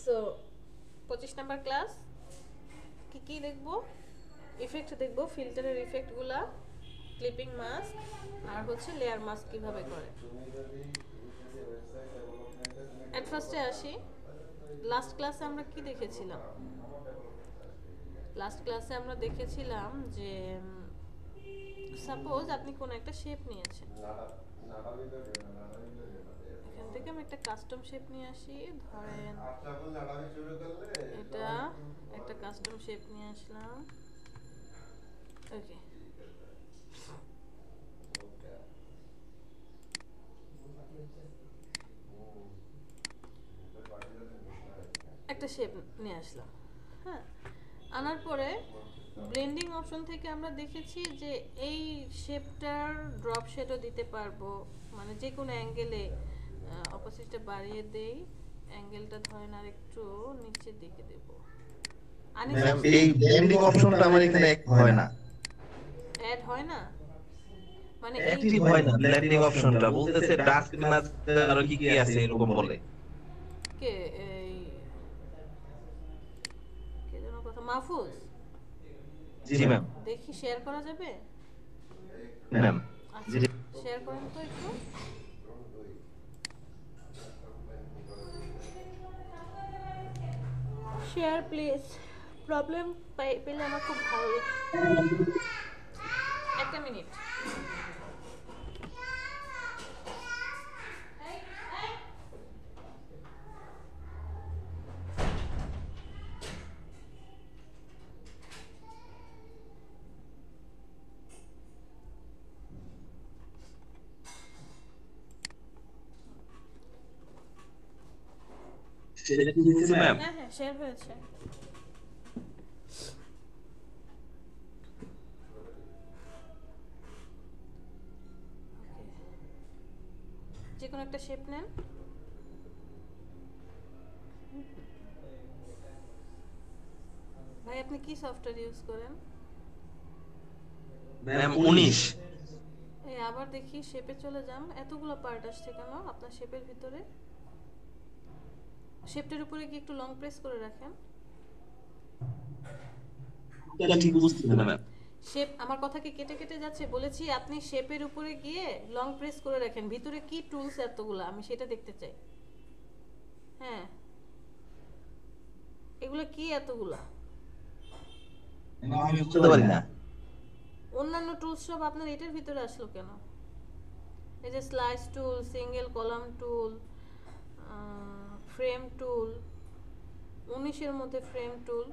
So 25 number class কি কি দেখব? ইফেক্ট দেখব, ফিল্টারের ইফেক্টগুলা, ক্লিপিং মাস্ক, আর হচ্ছে লেয়ার মাস্ক কিভাবে করে। এট ফার্স্টে আসি, লাস্ট ক্লাসে আমরা কি দেখেছিলাম? লাস্ট ক্লাসে আমরা দেখেছিলাম যে সাপোজ আপনি কোন একটা শেপ নিয়েছেন, এখান থেকে আমি একটা কাস্টম শেপ নিয়ে আসি, ধরেন এটা একটা কাস্টম শেপ নিয়ে আসলাম। ওকে, একটা শেপ নিয়ে আসলাম। হ্যাঁ, আনার পরে ব্লেন্ডিং অপশন থেকে আমরা দেখেছি যে এই শেপটার ড্রপ শেডও দিতে পারবো, মানে যে কোনো অ্যাঙ্গেলে অপোজিটটা বাড়িয়ে দেই, অ্যাঙ্গেলটা ধরেন আর একটু নিচের দিকে দেব। ম্যাম এই ব্লেন্ডিং অপশনটা আমার এখানে হয় না, অ্যাড হয় না, মানে এই অ্যাক্টিভ হয় না ব্লেন্ডিং অপশনটা, বলতেছে ডাস্ক মাস্ক আর কি কি আছে এরকম বলে। কে এই কে যেন কথা, মাহফুজ? জি ম্যাম। দেখি শেয়ার করা যাবে? ম্যাম আচ্ছা, শেয়ার করেন তো একটু। শেয়ার প্লিজ, প্রবলেম পেলে আমার খুব ভালো লাগে। একটা মিনিট। সেটা কি হয়েছে ম্যাম? হ্যাঁ হ্যাঁ, শেয়ার হয়েছে। যে কোনো একটা শেপ নেন। ভাই আপনি কি সফটওয়্যার ইউজ করেন? ম্যাম 19। এই আবার দেখি শেপে চলে যান, এতগুলো পার্ট আসছে কেন আপনার শেপের ভিতরে? শেপটার উপরে কি একটু লং প্রেস করে রাখেন। এটা ঠিক বুঝতেছি না ম্যাম। শেপ, আমার কথা কি কেটে কেটে যাচ্ছে? বলেছি আপনি শেপের উপরে গিয়ে লং প্রেস করে রাখেন, ভিতরে কি টুলস এতগুলো আমি সেটা দেখতে চাই। হ্যাঁ, এগুলো কি এতগুলা? আমি বুঝতে পারি না। অন্যান্য টুলস সব আপনার এটার ভিতরে আসলো কেন? এই যে স্লাইস টুল, সিঙ্গেল কলাম টুল, ফ্রেম টুল, 19-এর মধ্যে ফ্রেম টুল।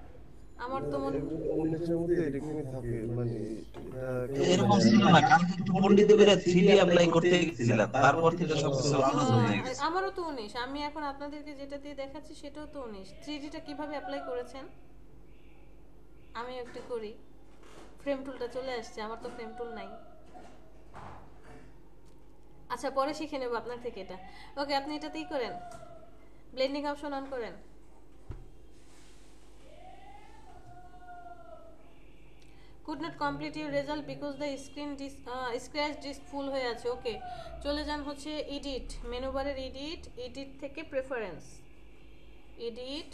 আমার তো মনে 19-এর মধ্যে এরকমই থাকে, মানে এটা এরকম ছিল না, কালকে একটু পণ্ডিত করে 3D অ্যাপ্লাই করতে গেছিলাম, তারপর থেকে সবকিছু আলাদা হয়ে গেছে। আমারও তো 19, আমি এখন আপনাদেরকে যেটা দিয়ে দেখাচ্ছি সেটাও তো 19। 3Dটা কিভাবে অ্যাপ্লাই করেছেন? আমি একটু করি, ফ্রেম টুলটা চলে আসছে, আমার তো ফ্রেম টুল নাই। আচ্ছা, পরে শিখে নেব আপনার থেকে এটা। ওকে, আপনি এটাতেই করেন, ব্লেন্ডিং অপশন অন করেন। could not complete your result because the scratch disk full হয়ে আছে। ওকে, চলে যান হচ্ছে এডিট, মেনু বারের এডিট, এডিট থেকে প্রেফারেন্স, এডিট,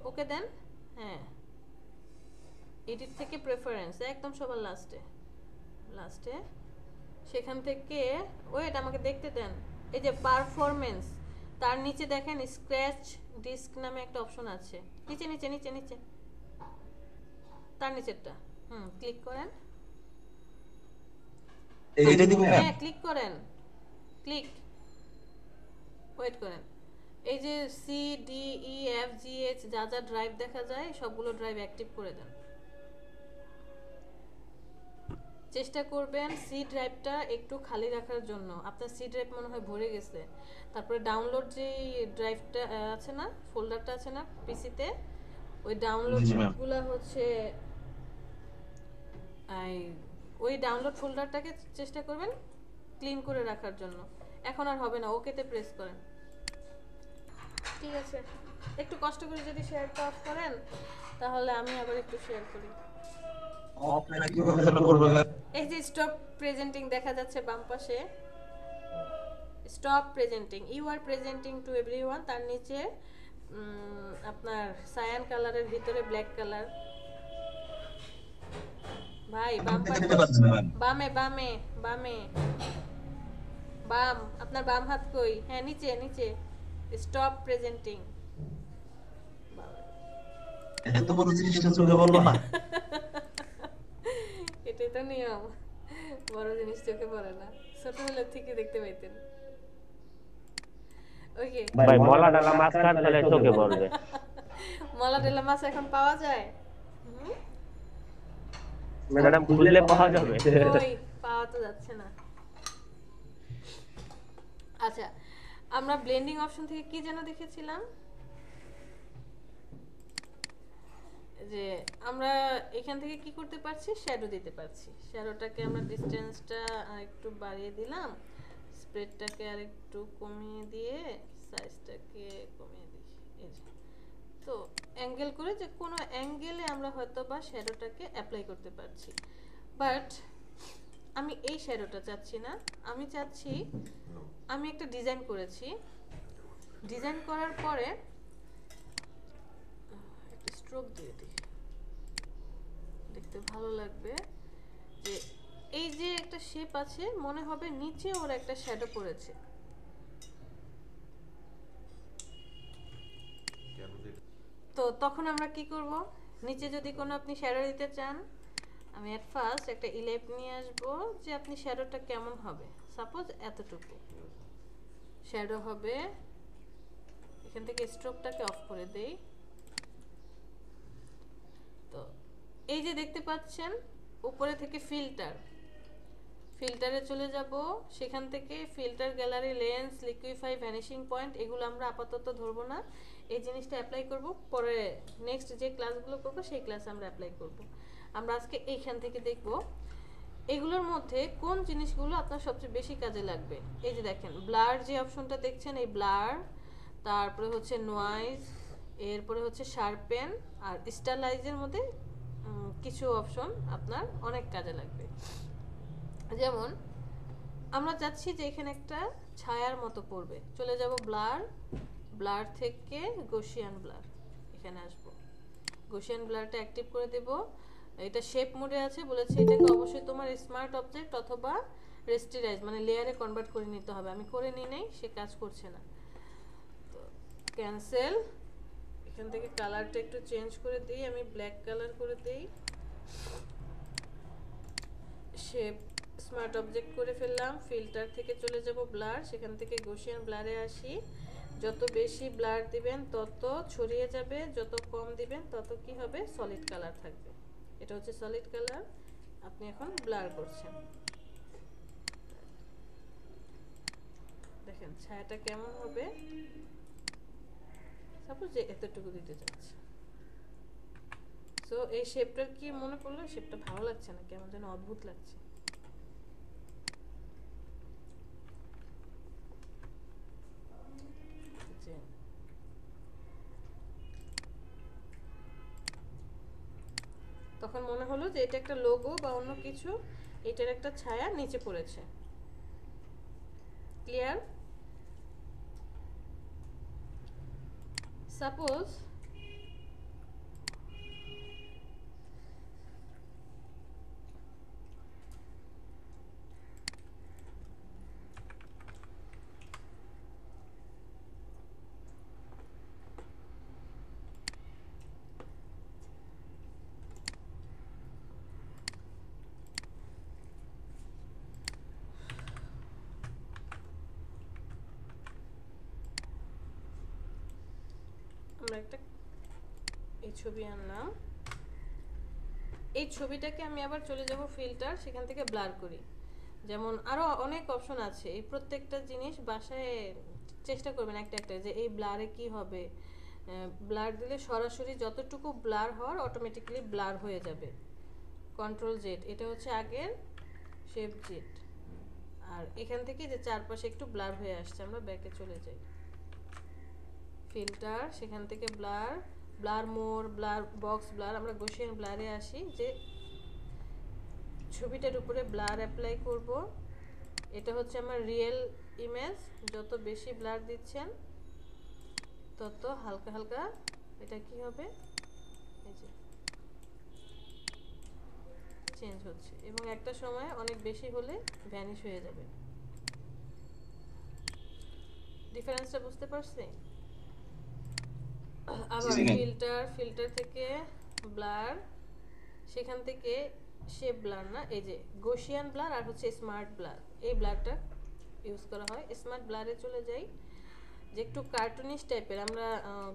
ওকে দেন। হ্যাঁ, এডিট থেকে প্রেফারেন্স একদম সবার লাস্টে, লাস্টে সেখান থেকে ওয়েট আমাকে দেখতে দেন। এই যে পারফরমেন্স, তার নিচে দেখেন স্ক্র্যাচ ডিস্ক নামে একটা অপশন আছে, নিচে নিচে নিচে নিচে, তার নিচেরটা, ক্লিক করেন। এইটা দিব ম্যাম? হ্যাঁ, ক্লিক করেন, ক্লিক, ওয়েট করেন। এই যে C D E F G H যা যা ড্রাইভ দেখা যায় সবগুলো ড্রাইভ অ্যাক্টিভ করে দেন। চেষ্টা করবেন সি ড্রাইভটা একটু খালি রাখার জন্য, আপনার সি ড্রাইভ মনে হয় ভরে গেছে। তারপরে ডাউনলোড যে ড্রাইভটা আছে না, ফোল্ডারটা আছে না পিসিতে, ওই ডাউনলোডগুলো হচ্ছে ওই ডাউনলোড ফোল্ডারটাকে চেষ্টা করবেন ক্লিন করে রাখার জন্য। এখন আর হবে না, ওকেতে প্রেস করেন। ঠিক আছে, একটু কষ্ট করে যদি শেয়ারটা অফ করেন তাহলে আমি আবার একটু শেয়ার করি। এই যে স্টপ প্রেজেন্টিং দেখা যাচ্ছে বাম পাশে, stop presenting, you are presenting to everyone, তার নিচে আপনার সায়ান কালারের ভিতরে ব্ল্যাক কালার। ভাই বাম দেখতে পাচ্ছেন ম্যাম? বামে বামে বামে বাম, আপনার বাম হাত কই? হ্যাঁ নিচে নিচে, স্টপ প্রেজেন্টিং। এত বড় জিনিসটা চোখে বলবো না। এটাই তো নিয়ম, বড় জিনিস চোখে পড়ে না, ছোট হলে ঠিকই দেখতে পাইতেন। ওকে, ভাই মলা ডালা মাছ কাটলে চোখে পড়বে। মলা ডেলা মাছ এখন পাওয়া যায়? হুম? ম্যাডাম খুঁজলে পাওয়া যাবে। কই পাওয়া তো যাচ্ছে না। আচ্ছা, আমরা ব্লেন্ডিং অপশন থেকে কি যেন দেখেছিলাম, যে আমরা এখান থেকে কি করতে পারছি, শ্যাডো দিতে পারছি। শ্যাডোটাকে আমরা ডিসটেন্সটা একটু বাড়িয়ে দিলাম, স্প্রেডটাকে আর একটু কমিয়ে দিয়ে সাইজটাকে কমিয়ে দিই। এই যে, তো অ্যাঙ্গেল করে যে কোনো অ্যাঙ্গেলে আমরা হয়তো বা শ্যাডোটাকে অ্যাপ্লাই করতে পারছি। বাট আমি এই শ্যাডোটা চাচ্ছি না, আমি চাচ্ছি, আমি একটা ডিজাইন করেছি, ডিজাইন করার পরে একটা স্ট্রোক দিয়ে দিই, দেখতে ভালো লাগবে। যে এই যে একটা শেপ আছে, মনে হবে নিচে ওর একটা শ্যাডো পড়েছে। তো তখন আমরা কি করব, নিচে যদি কোনো আপনি শ্যাডো দিতে চান, আমি এট ফার্স্ট একটা ইলেপ নিয়ে আসবো যে আপনি শ্যাডোটা কেমন হবে। সাপোজ এতটুকু শ্যাডো হবে, এখান থেকে স্ট্রোকটাকে অফ করে দেই। তো এই যে দেখতে পাচ্ছেন উপরে থেকে ফিল্টার, ফিল্টারে চলে যাব, সেখান থেকে filter, gallery, lens, liquefy, vanishing point, এগুলো আমরা আপাতত ধরবো না। এই জিনিসটা অ্যাপ্লাই করব পরে, নেক্সট যে ক্লাসগুলো করব সেই ক্লাসে আমরা অ্যাপ্লাই করব। আমরা আজকে এইখান থেকে দেখব এগুলোর মধ্যে কোন জিনিসগুলো আপনার সবচেয়ে বেশি কাজে লাগবে। এই যে দেখেন ব্লার যে অপশনটা দেখছেন, এই ব্লার, তারপরে হচ্ছে নয়েজ, এরপরে হচ্ছে শার্পেন আর স্টাইলাইজের মধ্যে কিছু অপশন আপনার অনেক কাজে লাগবে। যেমন আমরা চাচ্ছি যে এখানে একটা ছায়ার মতো পড়বে, চলে যাব ব্লার, ব্লার থেকে গসিয়ান ব্লার, এখানে আসব, গসিয়ান ব্লারটা অ্যাক্টিভ করে দেব। এটা শেপ মোডে আছে, বলেছে এটাকে অবশ্যই তোমার স্মার্ট অবজেক্ট অথবা রেস্টেরাইজ মানে লেয়ারে কনভার্ট করে নিতে হবে। আমি করে নিই নাই, সে কাজ করছে না, তো ক্যান্সেল। এখান থেকে কালারটা একটু চেঞ্জ করে দিই, আমি ব্ল্যাক কালার করে দিই। শেপ স্মার্ট অবজেক্ট করে ফেললাম, ফিল্টার থেকে চলে যাব ব্লার, সেখান থেকে গসিয়ান ব্লারে আসি। যত বেশি ব্লার দিবেন তত ছড়িয়ে যাবে, যত কম দিবেন তত কি হবে, সলিড কালার থাকবে। এটা হচ্ছে সলিড কালার, আপনি এখন ব্লার করছেন, দেখেন ছায়াটা কেমন হবে। সাপোজ যে এতটুকু দিতে চাচ্ছি, সো এই শেপটার কি মনে পড়লো, শেপটা ভালো লাগছে না, কেমন যেন অদ্ভুত লাগছে। তখন মনে হলো যে এটা একটা লোগো বা অন্য কিছু, এটার একটা ছায়া নিচে পড়েছে। ক্লিয়ার? সাপোজ আমরা একটা এই ছবি আনলাম, এই ছবিটাকে আমি আবার চলে যাব ফিল্টার, সেখান থেকে ব্লার করি। যেমন আরো অনেক অপশন আছে, এই প্রত্যেকটা জিনিস বাসায় চেষ্টা করবেন একটা একটা, যে এই ব্লারে কি হবে। ব্লার দিলে সরাসরি যতটুকু ব্লার হওয়ার অটোমেটিক্যালি ব্লার হয়ে যাবে। কন্ট্রোল জেড, এটা হচ্ছে আগের শেপ জেড। আর এখান থেকে যে চারপাশে একটু ব্লার হয়ে আসছে, আমরা ব্যাকে চলে যাই, ফিল্টার, সেখান থেকে ব্লার, ব্লার মোর, ব্লার বক্স ব্লার, আমরা গসিয়ান ব্লারে আসি, যে ছবিটার উপরে ব্লার অ্যাপ্লাই করব। এটা হচ্ছে আমার রিয়েল ইমেজ, যত বেশি ব্লার দিচ্ছেন তত হালকা হালকা এটা কি হবে, এই যে চেঞ্জ হচ্ছে, এবং একটা সময় অনেক বেশি হলে ভ্যানিশ হয়ে যাবে। ডিফারেন্সটা বুঝতে পারছি? আবার ফিল্টার থেকে ব্লার, সেখান থেকে শেপ ব্লার না, এই যে গসিয়ান ব্লার আর হচ্ছে স্মার্ট ব্লার, এই ব্লারটা ইউজ করা হয়। স্মার্ট ব্লারে চলে যাই, যে একটু কার্টুনিশ টাইপের আমরা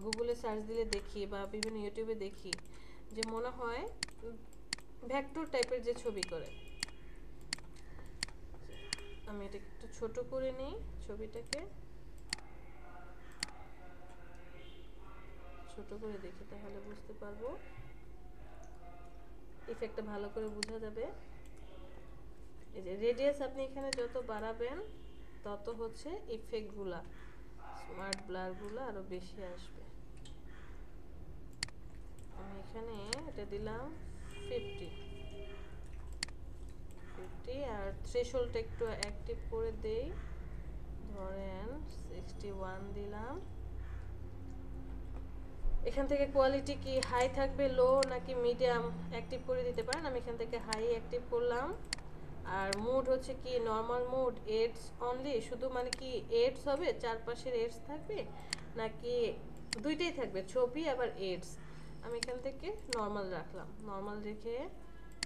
গুগলে সার্চ দিলে দেখি বা বিভিন্ন ইউটিউবে দেখি যে মনে হয় ভেক্টর টাইপের যে ছবি করে। আমি এটা একটু ছোট করে নিই, ছবিটাকে ছোট করে দেখি, তাহলে বুঝতে পারবো, ইফেক্টটা ভালো করে বোঝা যাবে। এই যে রেডিয়াস আপনি এখানে যত বাড়াবেন তত হচ্ছে ইফেক্টগুলা, স্মার্ট ব্লারগুলো আরো বেশি আসবে। আমি এখানে এটা দিলাম 50 আর থ্রেশহোল্ডটা একটু অ্যাক্টিভ করে দেই, ধরেন 61 দিলাম। এখান থেকে কোয়ালিটি কি হাই থাকবে, লো নাকি মিডিয়াম অ্যাক্টিভ করে দিতে পারেন। আমি এখান থেকে হাই অ্যাক্টিভ করলাম। আর মুড হচ্ছে কি নর্মাল মুড, এডস অনলি, শুধু মানে কি এডস হবে, চারপাশের এডস থাকবে নাকি দুইটাই থাকবে, ছবি আবার এডস। আমি এখান থেকে নর্মাল রাখলাম, নর্মাল রেখে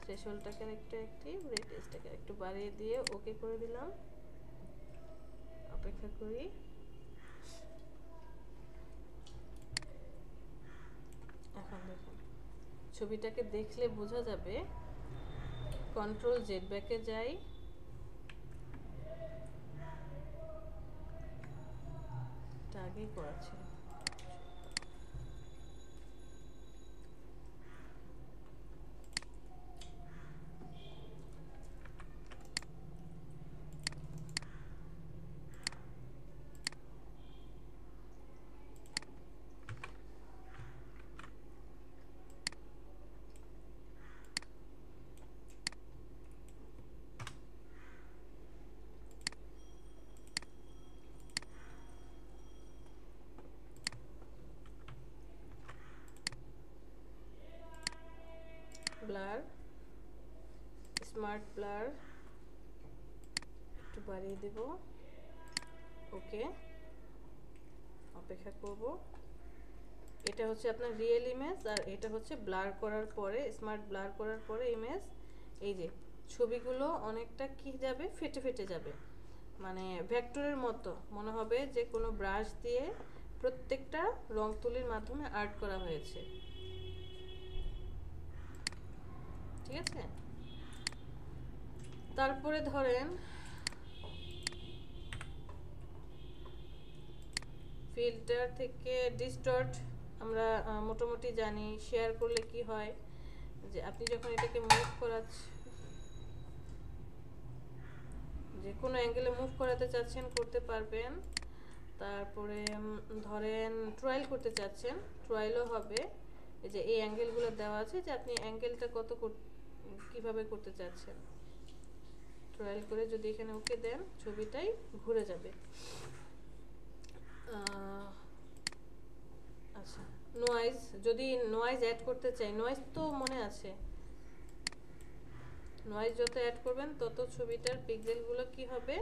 থ্রেশহোল্ডটাকে একটু অ্যাক্টিভ, রেডিয়াসটাকে একটু বাড়িয়ে দিয়ে ওকে করে দিলাম। অপেক্ষা করি। এখন দেখুন ছবিটাকে দেখলে বোঝা যাবে। কন্ট্রোল জেড ব্যাকে যাই, এটা আগেই করা ছিল। ব্লার, স্মার্ট ব্লার একটু বাড়িয়ে দেব, ওকে, অপেক্ষা করব। এটা হচ্ছে আপনার রিয়েল ইমেজ, আর এটা হচ্ছে ব্লার করার পরে, স্মার্ট ব্লার করার পরে ইমেজ। এই যে ছবিগুলো অনেকটা কি যাবে, ফেটে ফেটে যাবে, মানে ভেক্টরের মতো মনে হবে যে কোনো ব্রাশ দিয়ে প্রত্যেকটা রং তুলির মাধ্যমে আর্ট করা হয়েছে। ঠিক আছে, তারপরে ধরেন ফিল্টার থেকে ডিস্টর্ট, আমরা মোটামুটি জানি শেয়ার করলে কি হয়, যে আপনি যখন এটাকে মুভ করাচ্ছেন, যে কোনো অ্যাঙ্গেলে মুভ করাতে চাচ্ছেন করতে পারবেন। তারপরে ধরেন ট্রায়াল করতে চাচ্ছেন, ট্রায়ালও হবে। এই যে এই অ্যাঙ্গেলগুলো দেওয়া আছে, যে আপনি অ্যাঙ্গেলটা কত কিভাবে করতে চাচ্ছেন, ট্রায়াল করে যদি এখানে ওকে দেন ছবিটাই ঘুরে যাবে। আচ্ছা, নয়েজ, যদি নয়েজ অ্যাড করতে চাই, নয়েজ তো মনে আছে, নয়েজ যত অ্যাড করবেন তত ছবিটার পিক্সেলগুলো কি হবে,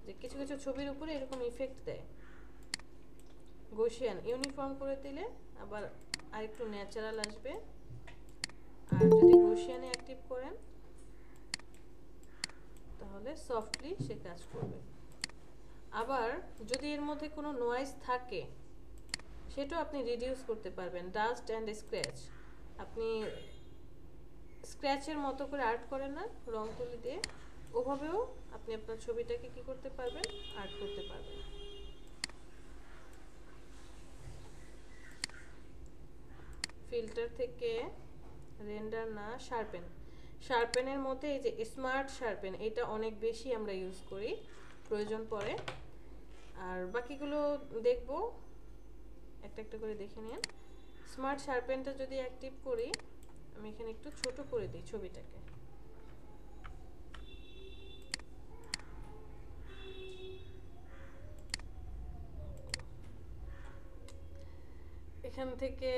যে কিছু কিছু ছবির উপরে এরকম ইফেক্ট দেয়। গসিয়ান ইউনিফর্ম করে দিলে আবার আরেকটু ন্যাচারাল আসবে। আর যদি গসিয়ানে অ্যাক্টিভ করেন তাহলে সফটলি সে কাজ করবে। আবার যদি এর মধ্যে কোনো নয়েজ থাকে সেটাও আপনি রিডিউস করতে পারবেন। ডাস্ট অ্যান্ড স্ক্র্যাচ, আপনি স্ক্র্যাচের মতো করে আর্ট করেন না রং তুলি দিয়ে, ওভাবেও আপনি আপনার ছবিটাকে কি করতে পারবেন, আর্ট করতে পারবেন। ফিল্টার থেকে রেন্ডার না, শার্পেন, শার্পেনের মধ্যে এই যে স্মার্ট শার্পেন, এটা অনেক বেশি আমরা ইউজ করি, প্রয়োজন পড়ে। আর বাকিগুলো দেখব, একটা একটা করে দেখে নিন। স্মার্ট শার্পেনটা যদি অ্যাক্টিভ করি, আমি এখানে একটু ছোট করে দিই ছবিটাকে, এখান থেকে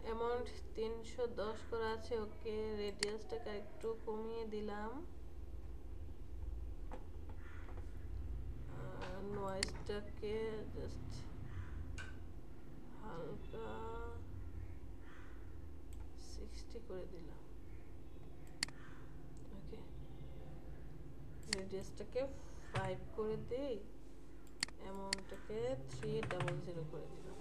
অ্যামাউন্ট 310 করা আছে, ওকে। রেডিয়াসটাকে একটু কমিয়ে দিলাম, নয়েজটাকে জাস্ট হালকা 60 করে দিলাম, ওকে। রেডিয়াসটাকে 5 করে দেই, অ্যামাউন্টটাকে 300 করে দিলাম।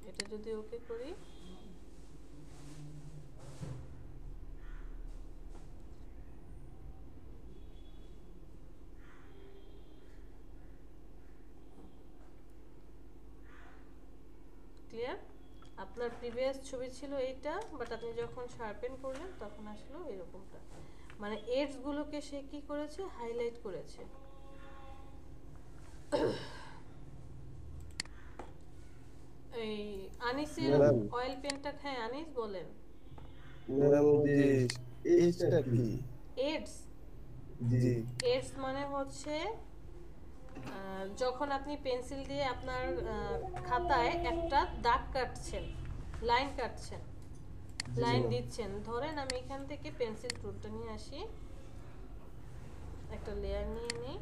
এটা যদি ওকে করি, ক্লিয়ার? আপনার প্রিভিয়াস ছবি ছিল এইটা, বাট আপনি যখন শার্পেন করলেন তখন আসলো এরকমটা, মানে এডস গুলোকে সে কি করেছে, হাইলাইট করেছে। এই আনিসের ম্যাডাম। অয়েল পেন্টটা, হ্যাঁ আনিস বলেন। ম্যাডাম যে এইচটা কি? এডস, জি এডস মানে হচ্ছে যখন আপনি পেন্সিল দিয়ে আপনার খাতায় একটা দাগ কাটছেন, লাইন কাটছেন, লাইন দিচ্ছেন। ধরেন আমি এখান থেকে পেন্সিল টুলটা নিয়ে আসি, একটা লেয়ার নিয়ে নিই,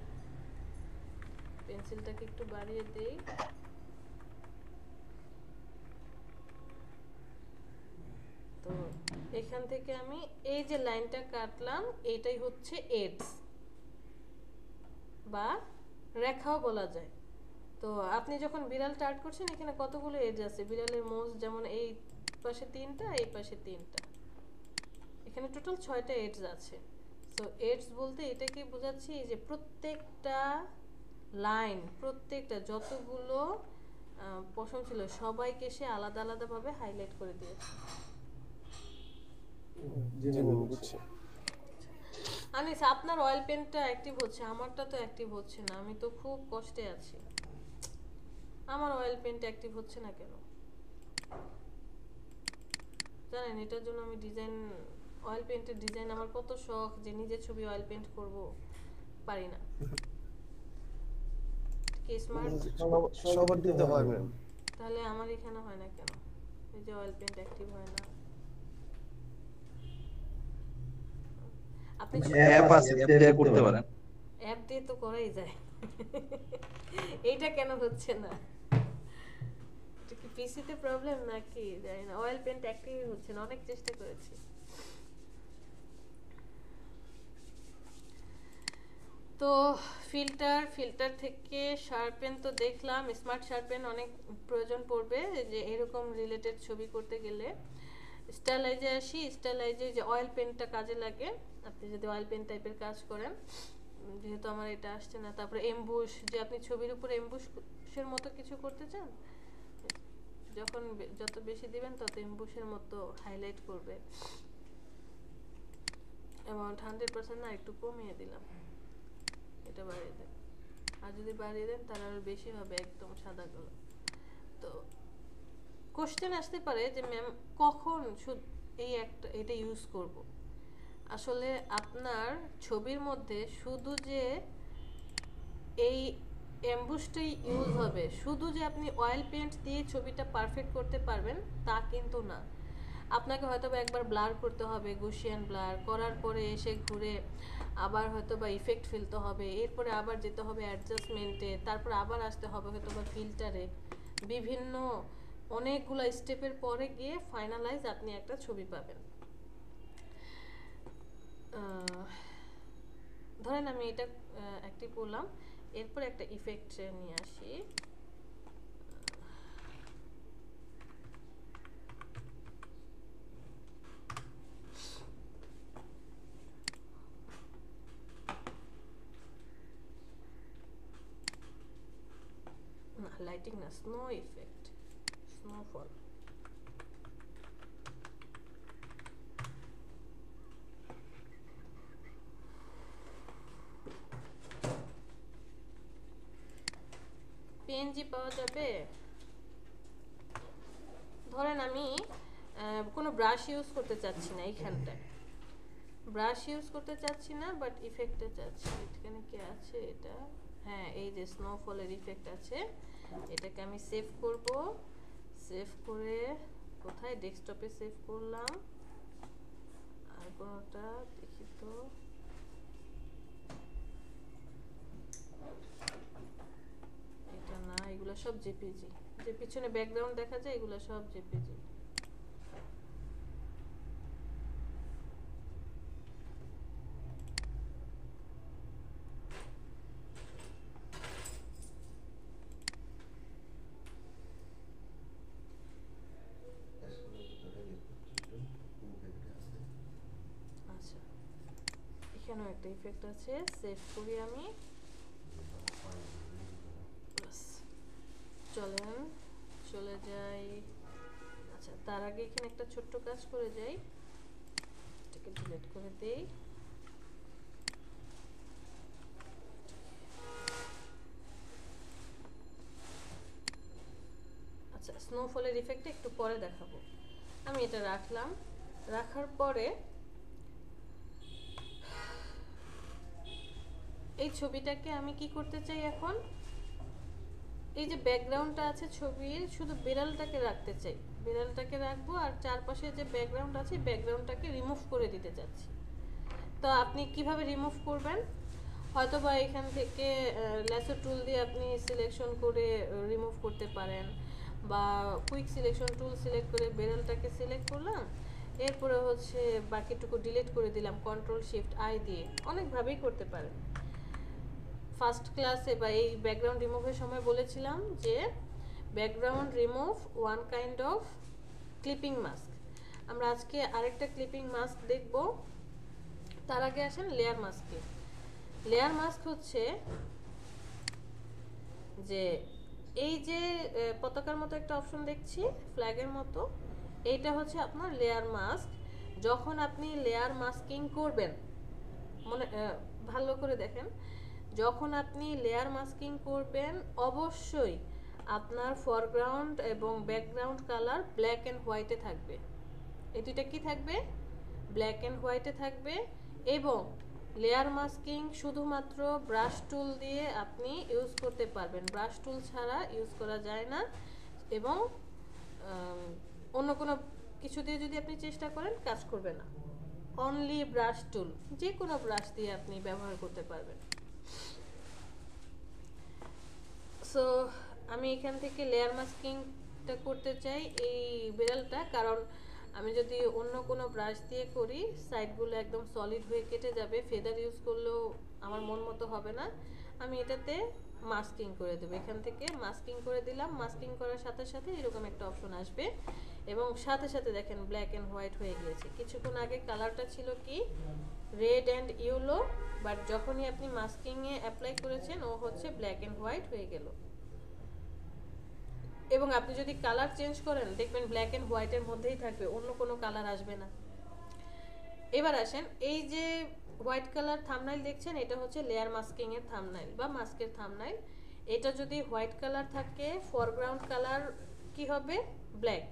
পেন্সিলটাকে একটু বাড়িয়ে দেই, তো এখান থেকে আমি এই যে লাইনটা কাটলাম, এইটাই হচ্ছে এডস বা রেখাও বলা যায়। তো আপনি যখন বিড়ালটা আর্ট করছেন, এখানে কতগুলো এজ আছে, বিড়ালের মোজ যেমন এই পাশে 3টা, এই পাশে 3টা, এখানে টোটাল 6টা এডস আছে। সো এডস বলতে এটাকে বোঝাচ্ছি যে প্রত্যেকটা লাইন, প্রত্যেকটা যতগুলো পশম ছিল সবাইকে সে আলাদা আলাদাভাবে হাইলাইট করে দিয়েছে। জি ম্যাডাম বুঝছি। আনিস, আপনার অয়েল পেনটা অ্যাক্টিভ হচ্ছে, আমারটা তো অ্যাক্টিভ হচ্ছে না, আমি তো খুব কষ্টে আছি। আমার অয়েল পেনটা অ্যাক্টিভ হচ্ছে না কেন জানেন? এটার জন্য আমি ডিজাইন, অয়েল পেন্টের ডিজাইন আমার কত শখ যে নিজে ছবি অয়েল পেন্ট করব, পারি না। কি স্মার্ট? সবার দিতে হয় ম্যাম। তাহলে আমার এখানে হয় না কেন? এই যে অয়েল পেন্ট অ্যাক্টিভ হয় না। আপনি অ্যাপ আছে, অ্যাপ দিয়ে করতে পারেন। অ্যাপ দিয়ে তো করাই যায়, এইটা কেন হচ্ছে না? এটা কি পিসিতে প্রবলেম নাকি জানি না, অয়েল পেন্ট অ্যাক্টিভ হচ্ছে না, অনেক চেষ্টা করেছি। তো ফিল্টার থেকে শার্পেন তো দেখলাম, স্মার্ট শার্পেন অনেক প্রয়োজন পড়বে যে এরকম রিলেটেড ছবি করতে গেলে। স্টাইলাইজে আসি, স্টাইলাইজে যে অয়েল পেনটা কাজে লাগে আপনি যদি অয়েল পেন টাইপের কাজ করেন, যেহেতু আমার এটা আসছে না। তারপরে এমবুশ, যে আপনি ছবির উপরে এমবুশের মতো কিছু করতে চান, যখন যত বেশি দিবেন তত এমবুশের মতো হাইলাইট করবে। অ্যামাউন্ট 100% না, একটু কমিয়ে দিলাম, এটা বাড়িয়ে দেন। আর যদি বাড়িয়ে দেন তাহলে আরো বেশি হবে, একদম সাদা কালো। তো কোশ্চেন আসতে পারে যে ম্যাম কখন এই একটা এটা ইউজ করব। আসলে আপনার ছবির মধ্যে শুধু যে এই এমবুশটাই ইউজ হবে, শুধু যে আপনি অয়েল পেন্ট দিয়ে ছবিটা পারফেক্ট করতে পারবেন তা কিন্তু না। আপনাকে হয়তো বা একবার ব্লার করতে হবে, গুশিয়ান ব্লার করার পরে এসে ঘুরে আবার হয়তো বা ইফেক্ট ফেলতে হবে, এরপরে আবার যেতে হবে অ্যাডজাস্টমেন্টে, তারপর আবার আসতে হবে হয়তো বা ফিল্টারে, বিভিন্ন অনেকগুলো স্টেপের পরে গিয়ে ফাইনালাইজ আপনি একটা ছবি পাবেন। ধরেন আমি এটা অ্যাক্টিভ করলাম, এরপর একটা ইফেক্ট নিয়ে আসি। না, লাইটিং না, স্নো ইফেক্ট, স্নোফল। পিএনজি পাওয়া যাবে? ধরেন আমি কোনো ব্রাশ ইউজ করতে চাচ্ছি না, এইখানটায় ব্রাশ ইউজ করতে চাচ্ছি না, বাট ইফেক্টে চাচ্ছি। এখানে কি আছে এটা? হ্যাঁ, এই যে স্নোফলের ইফেক্ট আছে, এটাকে আমি সেভ করব, সেভ করে কোথায় ডেস্কটপে সেভ করলাম, আর কোনটা দেখি তো, এটা না, এগুলো সব জেপিজি, যে পিছনে ব্যাকগ্রাউন্ড দেখা যায় এগুলো সব জেপিজি। আচ্ছা, এখানেও একটা ইফেক্ট আছে, সেভ করি আমি। ব্যাস, চলেন চলে যাই। আচ্ছা, তার আগে এখানে একটা ছোট্ট কাজ করে যাই, এটাকে ডিলিট করে দেই। আচ্ছা, স্নোফলের ইফেক্টটা একটু পরে দেখাবো। আমি এটা রাখলাম, রাখার পরে এই ছবিটাকে আমি কি করতে চাই এখন, এই যে ব্যাকগ্রাউন্ডটা আছে ছবির, শুধু বিড়ালটাকে রাখতে চাই, বিড়ালটাকে রাখবো, আর চারপাশে যে ব্যাকগ্রাউন্ড আছে ব্যাকগ্রাউন্ডটাকে রিমুভ করে দিতে চাচ্ছি। তো আপনি কিভাবে রিমুভ করবেন, হয়তোবা এখান থেকে ল্যাসো টুল দিয়ে আপনি সিলেকশন করে রিমুভ করতে পারেন, বা কুইক সিলেকশন টুল সিলেক্ট করে বিড়ালটাকে সিলেক্ট করলাম, এরপরে হচ্ছে বাকিটুকু ডিলিট করে দিলাম কন্ট্রোল শিফট আই দিয়ে, অনেকভাবেই করতে পারেন। ফার্স্ট ক্লাসে বা এই ব্যাকগ্রাউন্ড রিমুভের সময় বলেছিলাম যে background remove one kind of clipping mask. আমরা আজকে আরেকটা ক্লিপিং মাস্ক দেখব, তার আগে আসেন লেয়ার মাস্কে। লেয়ার মাস্ক হচ্ছে যে এই যে পতাকার মতো একটা অপশন দেখছি, ফ্ল্যাগের মতো, এইটা হচ্ছে আপনার লেয়ার মাস্ক। যখন আপনি লেয়ার মাস্কিং করবেন, মনে ভালো করে দেখেন, যখন আপনি লেয়ার মাস্কিং করবেন অবশ্যই আপনার ফরগ্রাউন্ড এবং ব্যাকগ্রাউন্ড কালার ব্ল্যাক অ্যান্ড হোয়াইটে থাকবে। এই দুইটা কি থাকবে? ব্ল্যাক অ্যান্ড হোয়াইটে থাকবে। এবং লেয়ার মাস্কিং শুধুমাত্র ব্রাশ টুল দিয়ে আপনি ইউজ করতে পারবেন, ব্রাশ টুল ছাড়া ইউজ করা যায় না। এবং অন্য কোনো কিছু দিয়ে যদি আপনি চেষ্টা করেন কাজ করবে না, অনলি ব্রাশ টুল, যে কোনো ব্রাশ দিয়ে আপনি ব্যবহার করতে পারবেন। সো আমি এখান থেকে লেয়ার মাস্কিংটা করতে চাই এই বিড়ালটা, কারণ আমি যদি অন্য কোনো ব্রাশ দিয়ে করি সাইডগুলো একদম সলিড হয়ে কেটে যাবে, ফেদার ইউজ করলেও আমার মন মতো হবে না। আমি এটাতে মাস্কিং করে দেবো, এখান থেকে মাস্কিং করে দিলাম। মাস্কিং করার সাথে সাথে এরকম একটা অপশন আসবে এবং সাথে সাথে দেখেন ব্ল্যাক অ্যান্ড হোয়াইট হয়ে গিয়েছে। কিছুক্ষণ আগে কালারটা ছিল কি রেড অ্যান্ড ইয়েলো, বাট যখনই আপনি মাস্কিংয়ে অ্যাপ্লাই করেছেন ও হচ্ছে ব্ল্যাক অ্যান্ড হোয়াইট হয়ে গেল। এবং আপনি যদি কালার চেঞ্জ করেন দেখবেন ব্ল্যাক অ্যান্ড হোয়াইটের মধ্যেই থাকবে, অন্য কোনো কালার আসবে না। এবার আসেন, এই যে হোয়াইট কালার থাম্বনেইল দেখছেন, এটা হচ্ছে লেয়ার মাস্কিং এর থাম্বনেইল বা মাস্কের থাম্বনেইল। এটা যদি হোয়াইট কালার থাকে ফরগ্রাউন্ড কালার কি হবে? ব্ল্যাক।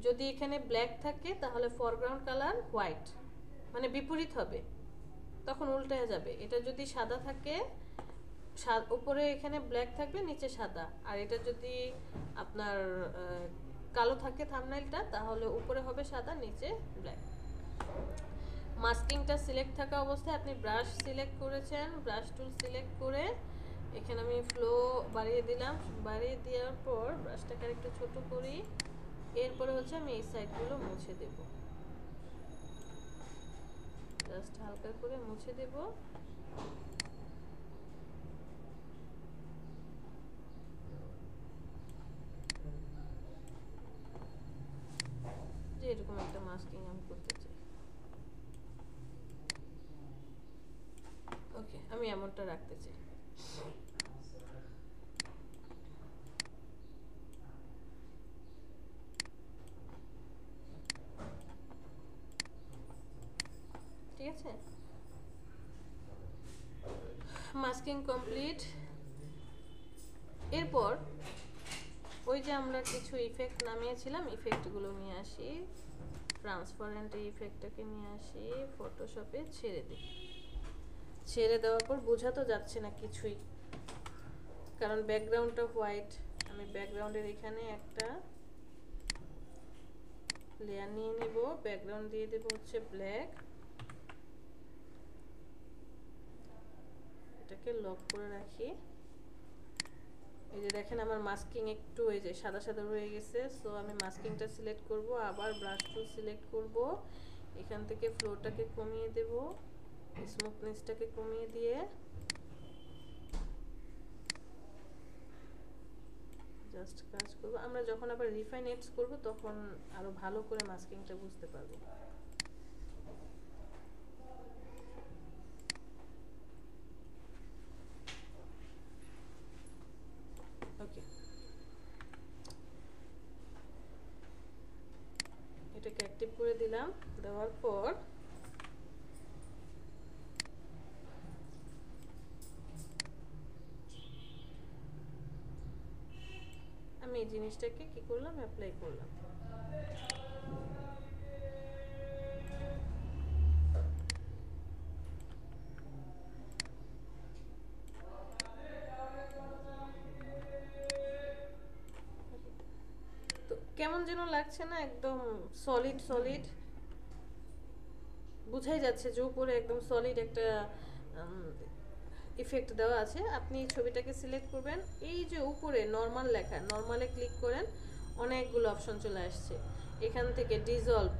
যদি এখানে ব্ল্যাক থাকে তাহলে ফরগ্রাউন্ড কালার হোয়াইট, মানে বিপরীত হবে, তখন উল্টে যাবে। এটা যদি সাদা থাকে, উপরে এখানে ব্ল্যাক থাকবে, নিচে সাদা। আর এটা যদি আপনার কালো থাকে থাম্বনেইলটা, তাহলে উপরে হবে সাদা, নিচে ব্ল্যাক। মাস্কিংটা সিলেক্ট থাকা অবস্থায় আপনি ব্রাশ সিলেক্ট করেছেন, ব্রাশ টুল সিলেক্ট করে এখানে আমি ফ্লো বাড়িয়ে দিলাম, বাড়িয়ে দেওয়ার পর ব্রাশটাকে আরেকটু ছোট করি। এরপরে হচ্ছে আমি এই সাইডগুলো মুছে দেব, জাস্ট হালকা করে মুছে দেব। যে এরকম একটা মাস্কিং আমি করতে চাই। ওকে, আমি এমনটা রাখতে চাই। ঠিক আছে, মাস্কিং কমপ্লিট। এরপর ওই যে আমরা কিছু ইফেক্ট নামিয়েছিলাম, ইফেক্টগুলো নিয়ে আসি, ট্রান্সপারেন্ট এই ইফেক্টটাকে নিয়ে আসি, ফটোশপে ছেড়ে দিই। ছেড়ে দেওয়ার পর বোঝা তো যাচ্ছে না কিছুই, কারণ ব্যাকগ্রাউন্ডটা হোয়াইট। আমি ব্যাকগ্রাউন্ডের এখানে একটা লেয়ার নিয়ে নেব, ব্যাকগ্রাউন্ড দিয়ে দেব হচ্ছে ব্ল্যাক, এটাকে লক করে রাখি। এই যে দেখেন আমার মাস্কিং একটু এই যে সাদা সাদা রয়ে গেছে, সো আমি মাস্কিংটা সিলেক্ট করব, আবার ব্রাশ টুল সিলেক্ট করব, এখান থেকে ফ্লোটাকে কমিয়ে দেব, স্মুথনেসটাকে কমিয়ে দিয়ে জাস্ট কাজ করব। আমরা যখন আবার রিফাইন এডস করব তখন আরো ভালো করে মাস্কিংটা বুঝতে পারবো। ওকে, এটাকে অ্যাক্টিভ করে দিলাম। দেওয়ার পর আমি এই জিনিসটাকে কি করলাম, অ্যাপ্লাই করলাম। তো কেমন যেন লাগছে না, একদম সলিড সলিড বোঝাই যাচ্ছে যে উপরে একদম সলিড একটা ইফেক্ট দেওয়া আছে। আপনি ছবিটাকে সিলেক্ট করবেন, এই যে উপরে নরমাল লেখা, নরমালে ক্লিক করেন, অনেকগুলো অপশন চলে আসছে। এখান থেকে ডিসলভ,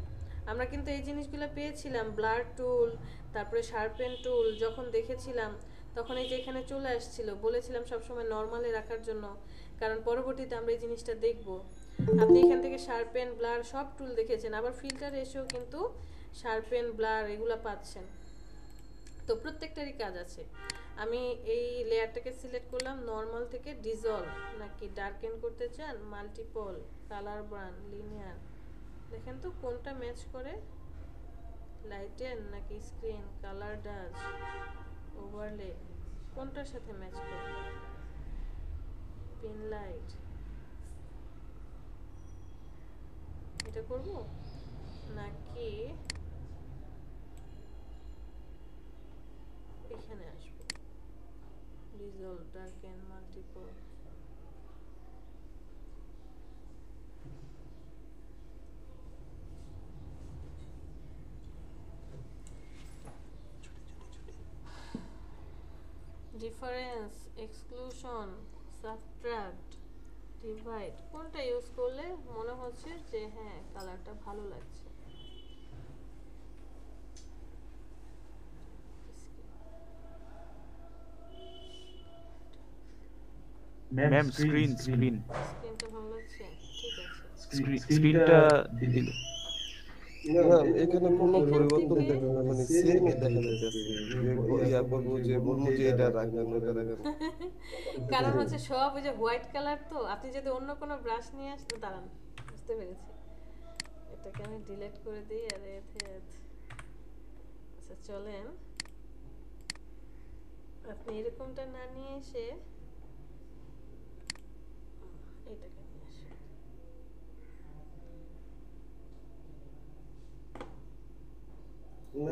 আমরা কিন্তু এই জিনিসগুলো পেয়েছিলাম, ব্লার টুল, তারপরে শার্পেন টুল যখন দেখেছিলাম তখন এই যে এখানে চলে আসছিল, বলেছিলাম সবসময় নরমালে রাখার জন্য, কারণ পরবর্তীতে আমরা এই জিনিসটা দেখব। আপনি এখান থেকে শার্পেন, ব্লার সব টুল দেখেছেন, আবার ফিল্টার এসেও কিন্তু শার্পেন, ব্লার এগুলো পাচ্ছেন। তো প্রত্যেকটারই কাজ আছে। আমি এই লেয়ারটাকে সিলেক্ট করলাম, নরমাল থেকে ডিসলভ, নাকি ডার্কেন করতে চান, মাল্টিপল, কালার বার্ন, লিনিয়ার, দেখেন তো কোনটা ম্যাচ করে, লাইটেন নাকি স্ক্রিন, কালার ডাজ, ওভারলে, কোনটার সাথে ম্যাচ করে, পিন লাইট, এটা করব নাকি এখানে আসবো, dissolve, darken, multiple, difference, exclusion, subtract, divide, কোনটা ইউজ করলে মনে হচ্ছে যে হ্যাঁ কালারটা ভালো লাগছে। ম্যাম স্ক্রিন স্ক্রিনটা ভালো লাগছে, ঠিক আছে। স্ক্রিনটা দিলে না এখানে কোনো পরিবর্তন দেখা যায় না, মানে সেম দেখা যাচ্ছে। ইয়া বলবো যে বলবো যে এটা রাখেন ওটা রাখেন। কারণ হচ্ছে সব ওই যে হোয়াইট কালার, তো আপনি যদি অন্য কোনো ব্রাশ নিয়ে আসতে, দাঁড়ান বুঝতে পেরেছি, এটাকে আমি ডিলিট করে দিই। আর আচ্ছা চলেন, আপনি এরকমটা না নিয়ে এসে এটাকে নিয়ে আসেন।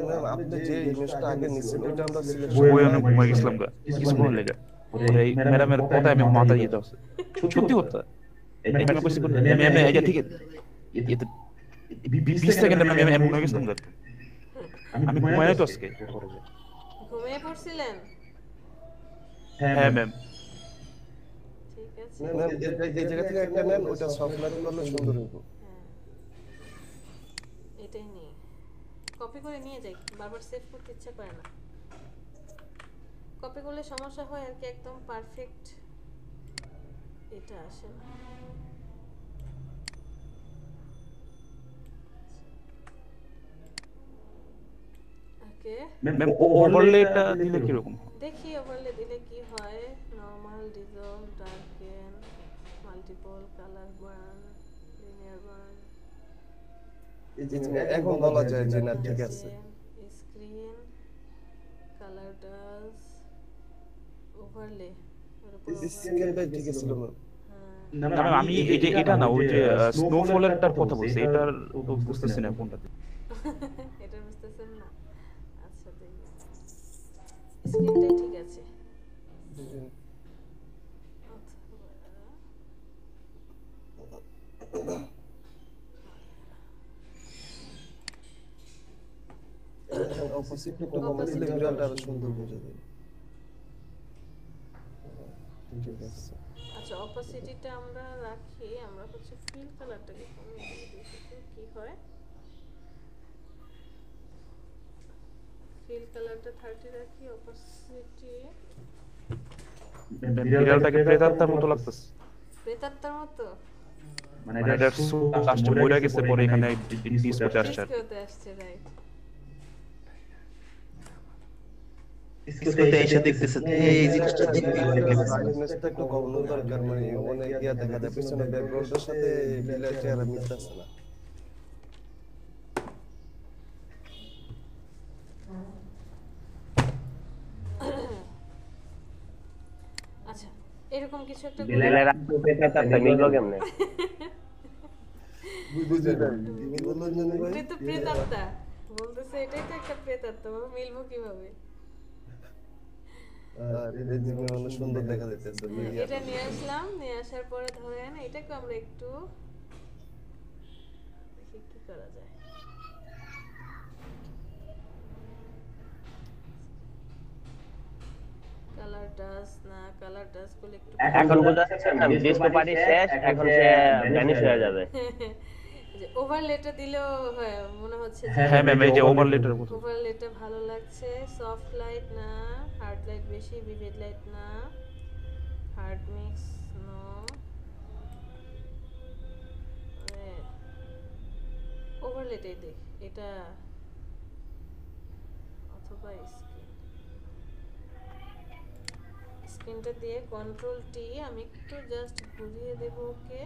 না আপনি যে ইমেজটা আগে নিছেন ওটা আমরা সিলেক্ট বই আমি ঘুমাই গেছিলাম গা কিছুক্ষণ লেগে এই ম্যাডামের কথা আমি মাথা যেতে আছে সত্যি কথা এই ম্যাডাম কইছে কোন ম্যাম এই যে ঠিক আছে 20 সেকেন্ড আমি ঘুমাই গেছিলাম গা আমি ঘুমাই নাই তো আজকে ঘুমিয়ে পড়ছিলেন? হ্যাঁ ম্যাম ঠিক আছে, না এই জায়গা থেকে একটা নেন, ওটা সফট লাইট করলে সুন্দর হবে। হ্যাঁ এটাই নিয়ে কপি করে নিয়ে যাই, বারবার সেভ করতে ইচ্ছা করে না, কপি করলে সমস্যা হয় আর কি, একদম পারফেক্ট এটা আসে না। ওকে ম্যাম ওভারলেটা দিলে কি রকম দেখি ওভারলে দিলে কি হয়। Normal, dissolve, darken, multiple, colour burn, linear burn, এই যে এখন বলা যায় যে না ঠিক আছে। স্ক্রিন, কালার ডাজ, ওভারলে, এই স্ক্রিনটা ঠিক ছিল না। না ম্যাম আমি এই যে এটা না ওই যে স্নোফলেরটার কথা বলছি, এটার তো বুঝতেছি না কোনটা এটা বুঝতেছেন না? আচ্ছা দেখি, স্ক্রিনটাই ঠিক আছে। অপোজিট একটা কমা দিলে বিড়ালটা আরো সুন্দর বোঝা যায়। ঠিক আছে। আচ্ছা অপাসিটিটা আমরা রাখি, আমরা হচ্ছে ফিল কালারটাকে কমিয়ে দিয়ে দেখি তো কি হয়। ফিল কালারটা 30 রাখি, অপাসিটি বিড়ালটাকে প্রেতাত্মার মতো লাগতেছে, প্রেতাত্মার মতো মানে এটার সুট আসছে মরে গেছে পরে এখানে ডিসপ্লে আসছে। ডিসপ্লেতে আসছে, রাইট। ডিসপ্লেতে এসে দেখতেছে যে এই জিনিসটা দেখতে ব্রাইটনেসটা একটু কমানো দরকার, মানে অনেক ইয়া দেখা যায় পিছনে ব্যাকগ্রাউন্ডের সাথে বিড়ালের চেহারা মিলতেছে না। আচ্ছা এরকম কিছু একটা বিড়ালের প্রেতাত্মা মিলবো কেমনে? বুঝে না কি বললেন জানি ভাই? এটা তো প্রেতাত্মা বলতেছে, এটাই তো একটা প্রেতাত্মা, বাবা মিলবো কিভাবে? আর এই জিনিসটা অনেক সুন্দর দেখা যাচ্ছে। এটা নিয়ে আসলাম, নিয়ে আসার পরে ধরেন এটাকে আমরা একটু দেখি কি করা যায়। কালার ডাস না, কালার ডাস গুলো একটু এখন বোঝা যাচ্ছে না ডিসপ্লে পার্টি শেষ, এখন সে ভ্যানিশ হয়ে যাবে। যে ওভারলেটা দিলেও হয় মনে হচ্ছে যে হ্যাঁ ম্যাম, এই যে ওভারলেটের মতো। ওভারলেটা ভালো লাগছে। সফট লাইট না, হার্ড লাইট বেশি, ভিভিড লাইট না, হার্ড মিক্স নো, ওভারলেটাই দেখ এটা, অথবা স্ক্রিনটা দিয়ে কন্ট্রোল টি আমি একটু জাস্ট ঘুরিয়ে দেব ওকে।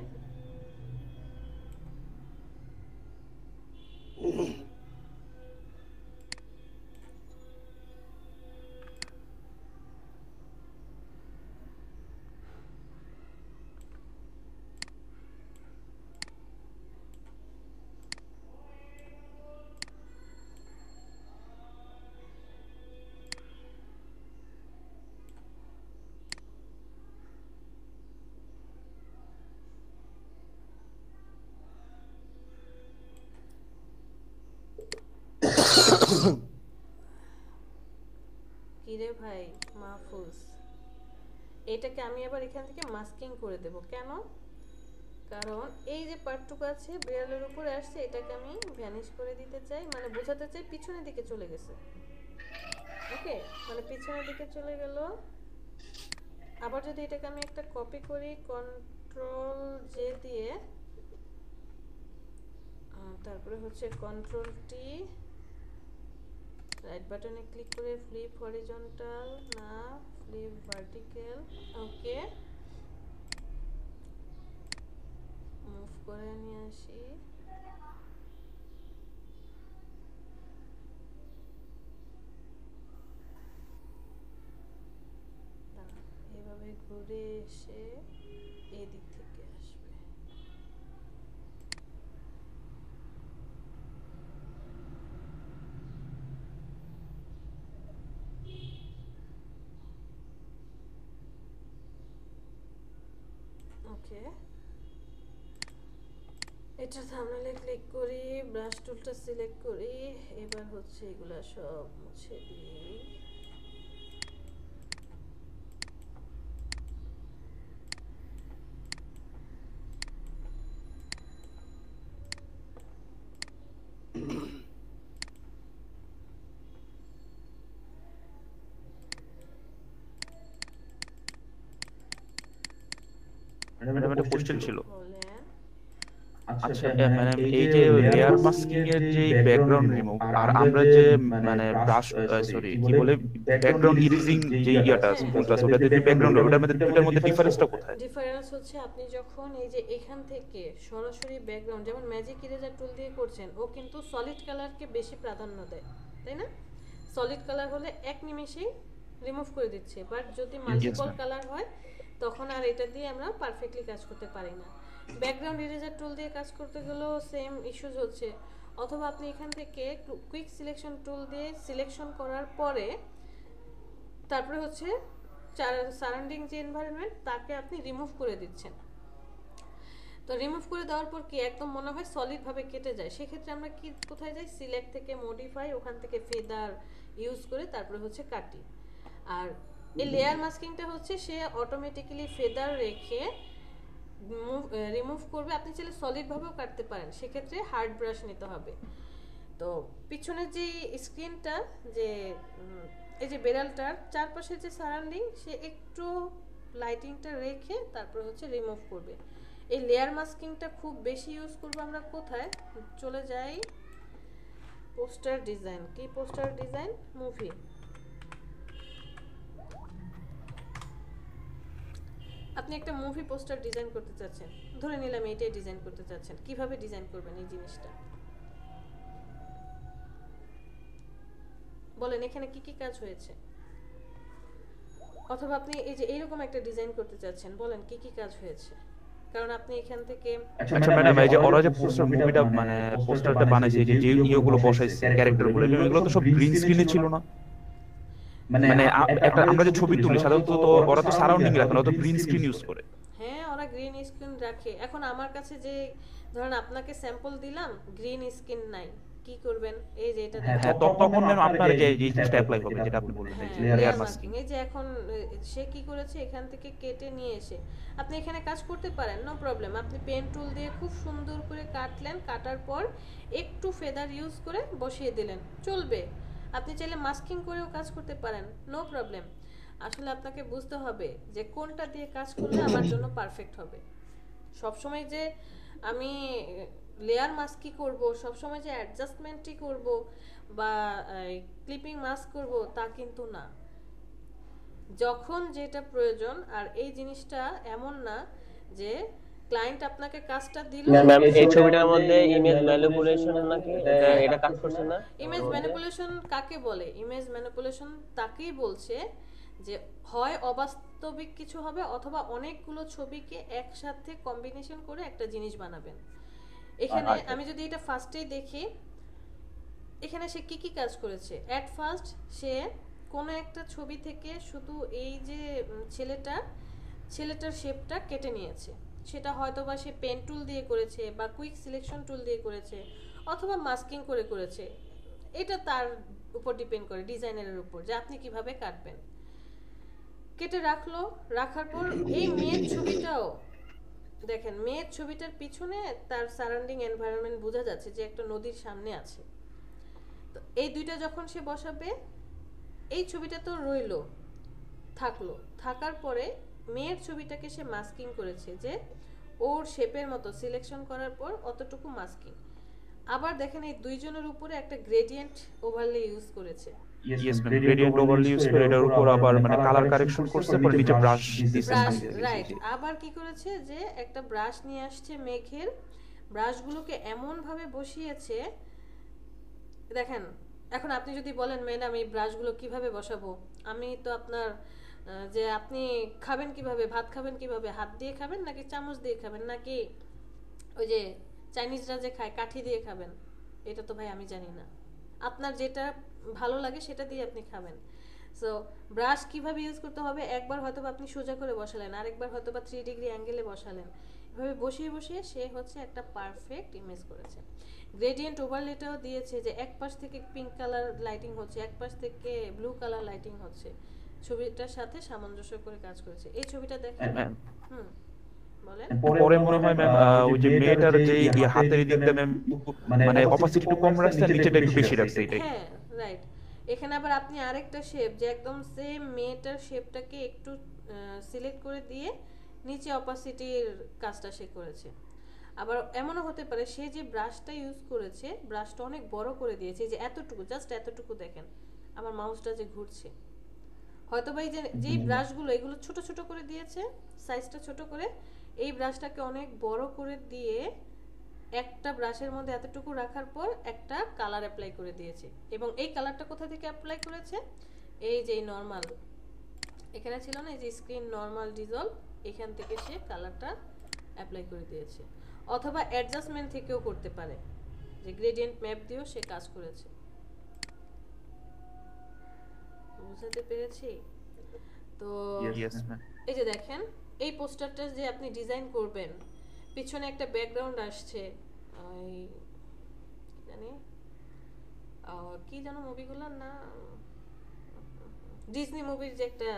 কিরে ভাই মাহফুজ, এটাকে আমি আবার এখান থেকে মাস্কিং করে দেব। কেন? কারণ এই যে পার্টটুকু আছে বিড়ালের উপরে আসছে, এটাকে আমি ভ্যানিশ করে দিতে চাই, মানে বোঝাতে চাই পিছনের দিকে চলে গেছে। ওকে, মানে পিছনের দিকে চলে গেল। আবার যদি এটাকে আমি একটা কপি করি কন্ট্রোল জে দিয়ে, তারপরে হচ্ছে কন্ট্রোল টি, রাইট বাটনে ক্লিক করে ফ্লিপ হরিজন্টাল না ফ্লিপ ভার্টিক্যাল, ওকে মুভ করে নিয়ে আসি। এভাবে ঘুরে এসে এদিক থেকে আসবে। ওকে, এটা থাম্বনেলে ক্লিক করি, ব্রাশ টুলটা সিলেক্ট করি, এবার হচ্ছে এগুলা সব মুছে দিই। ম্যাডাম একটা কোশ্চেন ছিল। বলেন। আচ্ছা মানে এই যে লেয়ার মাস্কিং এর যে ব্যাকগ্রাউন্ড রিমুভ আর আমরা যে মানে ব্রাশ সরি কি বলে ব্যাকগ্রাউন্ড ইরেজিং যে ইয়াটা আছে টুলটা আছে, ওটাতে যে ব্যাকগ্রাউন্ড ওটার মধ্যে দুটার মধ্যে ডিফারেন্সটা কোথায়? ডিফারেন্স হচ্ছে আপনি যখন এই যে এখান থেকে সরাসরি ব্যাকগ্রাউন্ড যেমন ম্যাজিক ইরেজার টুল দিয়ে করছেন, ও কিন্তু সলিড কালারকে বেশি প্রাধান্য দেয়, তাই না? সলিড কালার হলে এক নিমেষেই রিমুভ করে দিচ্ছে, বাট যদি মাল্টিপল কালার হয় তখন আর এটা দিয়ে আমরা পারফেক্টলি কাজ করতে পারি না। ব্যাকগ্রাউন্ড ইরেজার টুল দিয়ে কাজ করতে গেলেও সেম ইস্যুজ হচ্ছে। অথবা আপনি এখান থেকে কুইক সিলেকশন টুল দিয়ে সিলেকশন করার পরে তারপরে হচ্ছে সারাউন্ডিং যে এনভায়রনমেন্ট তাকে আপনি রিমুভ করে দিচ্ছেন। তো তো রিমুভ করে দেওয়ার পর কি একদম মনে হয় সলিড ভাবে কেটে যায়, সেক্ষেত্রে আমরা কি কোথায় যাই, সিলেক্ট থেকে মডিফাই, ওখান থেকে ফেদার ইউজ করে তারপরে হচ্ছে কাটি। আর এই লেয়ার মাস্কিংটা হচ্ছে সে অটোমেটিক্যালি ফেদার রেখে রিমুভ করবে। আপনি চাইলে সলিড ভাবেও কাটতে পারেন, সেক্ষেত্রে হার্ড ব্রাশ নিতে হবে। তো পিছনের যে স্ক্রিনটা, যে এই যে বেড়ালটার চারপাশে যে সারাউন্ডিং, সে একটু লাইটিংটা রেখে তারপর হচ্ছে রিমুভ করবে। এই লেয়ার মাস্কিংটা খুব বেশি ইউজ করবো আমরা কোথায়, চলে যাই পোস্টার ডিজাইন। কি পোস্টার ডিজাইন? মুভি। আপনি একটা মুভি পোস্টার ডিজাইন করতে চাচ্ছেন, ধরে নিলাম এইটাই ডিজাইন করতে চাচ্ছেন, কিভাবে ডিজাইন করবেন এই জিনিসটা বলেন, এখানে কি কি কাজ হয়েছে? অথবা আপনি এই যে এইরকম একটা ডিজাইন করতে চাচ্ছেন, বলেন কি কি কাজ হয়েছে? কারণ আপনি এখান থেকে আচ্ছা ম্যাডাম, এই যে ওরা যে পোস্টার মুভিটা মানে পোস্টারটা বানাইছে, যে যে ইয়েগুলো বসাইছে ক্যারেক্টারগুলো, এগুলো তো সব গ্রিন স্ক্রিনে ছিল না? মানে একটা আমরা যে ছবি তুলি সাধারণত তো ওরা তো সারাউন্ডিং রাখে না, ওরা তো গ্রিন স্ক্রিন ইউজ করে। হ্যাঁ, ওরা গ্রিন স্ক্রিন রাখে। এখন আমার কাছে যে ধরেন আপনাকে স্যাম্পল দিলাম, গ্রিন স্ক্রিন নাই, কি করবেন? এই যে এটা হ্যাঁ, তখন ম্যাম আপনার যে জিনিসটা অ্যাপ্লাই হবে, যেটা আপনি বললেন লেয়ার মাস্কিং। এই যে এখন সে কি করেছে, এখান থেকে কেটে নিয়ে এসে আপনি এখানে কাজ করতে পারেন, নো প্রবলেম। আপনি পেন টুল দিয়ে খুব সুন্দর করে কাটলেন, কাটার পর একটু ফেদার ইউজ করে বসিয়ে দিলেন, চলবে। আপনি চাইলে মাস্কিং করেও কাজ করতে পারেন, নো প্রবলেম। আসলে আপনাকে বুঝতে হবে যে কোনটা দিয়ে কাজ করলে আমার জন্য পারফেক্ট হবে। সবসময় যে আমি লেয়ার মাস্কই করব, সবসময় যে অ্যাডজাস্টমেন্টই করব বা ক্লিপিং মাস্ক করব, তা কিন্তু না। যখন যেটা প্রয়োজন। আর এই জিনিসটা এমন না যে ক্লায়েন্ট আপনাকে কাজটা দিল, ম্যাম এই ছবিটার মধ্যে ইমেজ ম্যানিপুলেশন নাকি এটা কাজ করছে না? ইমেজ ম্যানিপুলেশন কাকে বলে? ইমেজ ম্যানিপুলেশন তাকেই বলছে যে হয় অবাস্তবিক কিছু হবে, অথবা অনেকগুলো ছবিকে একসাথে কম্বিনেশন করে একটা জিনিস বানাবেন। এখানে আমি যদি এটা ফার্স্টেই দেখি, এখানে সে কি কি কাজ করেছে। অ্যাট ফার্স্ট সে কোনো একটা ছবি থেকে শুধু এই যে ছেলেটার শেপটা কেটে নিয়েছে, সেটা হয়তো বা সে পেন টুল দিয়ে করেছে, বা কুইক সিলেকশন টুল দিয়ে করেছে, অথবা মাস্কিং করে করেছে। এটা তার উপর ডিপেন্ড করে, ডিজাইনারের উপর, যে আপনি কিভাবে কাটবেন। কেটে রাখলো, রাখার পর এই মেয়ের ছবিটাও দেখেন, মেয়ের ছবিটার পিছনে তার সারাউন্ডিং এনভায়রনমেন্ট বোঝা যাচ্ছে যে একটা নদীর সামনে আছে। তো এই দুইটা যখন সে বসাবে, এই ছবিটা তো রইলো, থাকলো, থাকার পরে মেয়ের ছবিটাকে সে মাস্কিং করেছে, যে ওর শেপের মতো সিলেকশন করার পর অতটুকু মাস্কিং। আবার দেখেন এই দুইজনের উপরে একটা গ্রেডিয়েন্ট ওভারলে ইউজ করেছে। Yes ma'am, gradient overlay use করে এটার উপর আবার মানে কালার কারেকশন করছে, পরে নিচে ব্রাশ দিয়েছে। Brush, right. আবার কি করেছে, যে একটা ব্রাশ নিয়ে আসছে মেঘের, ব্রাশগুলোকে এমন ভাবে বসিয়েছে, দেখেন। এখন আপনি যদি বলেন ম্যাডাম এই ব্রাশগুলো কিভাবে বসাবো, আমি তো আপনার যে আপনি খাবেন কিভাবে, ভাত খাবেন কিভাবে, হাত দিয়ে খাবেন নাকি চামচ দিয়ে খাবেন, নাকি ওই যে চাইনিজরা যে খায় কাঠি দিয়ে খাবেন, এটা তো ভাই আমি জানি না। আপনার যেটা ভালো লাগে সেটা দিয়ে আপনি খাবেন। সো ব্রাশ কিভাবে ইউজ করতে হবে, একবার হয়তো আপনি সোজা করে বসালেন, আরেকবার হয়তো বা 3 ডিগ্রি অ্যাঙ্গেলে বসালেন, এভাবে বসিয়ে বসিয়ে সে হচ্ছে একটা পারফেক্ট ইমেজ করেছে। গ্রেডিয়েন্ট ওভারলেটাও দিয়েছে, যে এক পাশ থেকে পিঙ্ক কালার লাইটিং হচ্ছে, এক পাশ থেকে ব্লু কালার লাইটিং হচ্ছে, ছবিটার সাথে সামঞ্জস্য করে কাজ করেছে। এই ছবিটা দেখেন। বলেন। পরে মনে হয় ম্যাম ওই যে মেয়েটার যে হাতের দিকটা ম্যাম মানে অপাসিটি একটু কম রাখছে, নিচেটা একটু বেশি রাখছে, এটাই। হ্যাঁ, রাইট। এখানে আবার আপনি আরেকটা শেপ, যে একদম সেম মেয়েটার শেপটাকে একটু সিলেক্ট করে দিয়ে নিচে অপাসিটির কাজটা সে করেছে। আবার এমনও হতে পারে সে যে ব্রাশটা ইউজ করেছে, ব্রাশটা অনেক বড় করে দিয়েছে, যে এতটুকু, জাস্ট এতটুকু দেখেন, আমার মাউসটা যে ঘুরছে, হয়তো বা এই যে ব্রাশগুলো এগুলো ছোট ছোট করে দিয়েছে, সাইজটা ছোট করে, এই ব্রাশটাকে অনেক বড় করে দিয়ে একটা ব্রাশের মধ্যে এতটুকু রাখার পর একটা কালার অ্যাপ্লাই করে দিয়েছে। এবং এই কালারটা কোথা থেকে অ্যাপ্লাই করেছে, এই যে নরমাল এখানে ছিল না, এই যে স্ক্রিন নরমাল ডিজলভ, এখান থেকে সে কালারটা অ্যাপ্লাই করে দিয়েছে। অথবা অ্যাডজাস্টমেন্ট থেকেও করতে পারে, যে গ্রেডিয়েন্ট ম্যাপ দিয়েও সে কাজ করেছে। বুঝতে পেরেছি তো? Yes ma'am. এই যে দেখেন, এই পোস্টারটা যে আপনি ডিজাইন করবেন, পিছনে একটা ব্যাকগ্রাউন্ড আসছে, ওই কি জানি কি যেন মুভিগুলোর না, ডিজনি মুভির যে একটা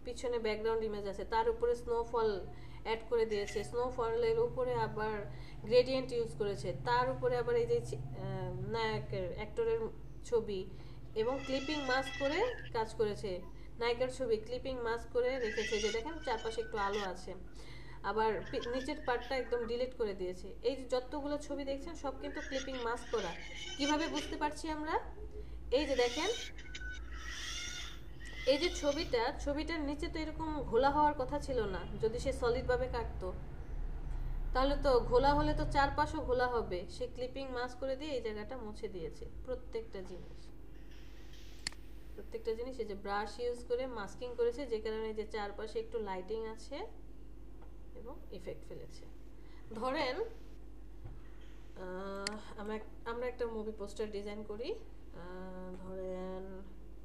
পিছনে ব্যাকগ্রাউন্ড ইমেজ আছে, তার উপরে স্নোফল অ্যাড করে দিয়েছে, স্নোফলের উপরে আবার গ্রেডিয়েন্ট ইউজ করেছে, তার উপরে আবার এই যে নায়কের অ্যাক্টরের ছবি এবং ক্লিপিং মাস্ক করে কাজ করেছে, নায়িকার ছবি ক্লিপিং মাস্ক করে রেখেছে, যে দেখেন চারপাশে একটু আলো আছে, আবার নিচের পার্টটা একদম ডিলিট করে দিয়েছে। এই যে যতগুলো ছবি দেখছেন সব কিন্তু ক্লিপিং মাস্ক করা। কিভাবে বুঝতে পারছি আমরা? এই যে দেখেন, এই যে ছবিটার নিচে তো এরকম ঘোলা হওয়ার কথা ছিল না, যদি সে সলিড ভাবে কাটতো, তাহলে তো ঘোলা হলে তো চারপাশও ঘোলা হবে। সে ক্লিপিং মাস্ক করে দিয়ে এই জায়গাটা মুছে দিয়েছে। প্রত্যেকটা জিনিস এই যে ব্রাশ ইউজ করে মাস্কিং করেছে, যে কারণে যে চারপাশে একটু লাইটিং আছে এবং ইফেক্ট ফেলেছে। ধরেন আমরা একটা মুভি পোস্টার ডিজাইন করি, ধরেন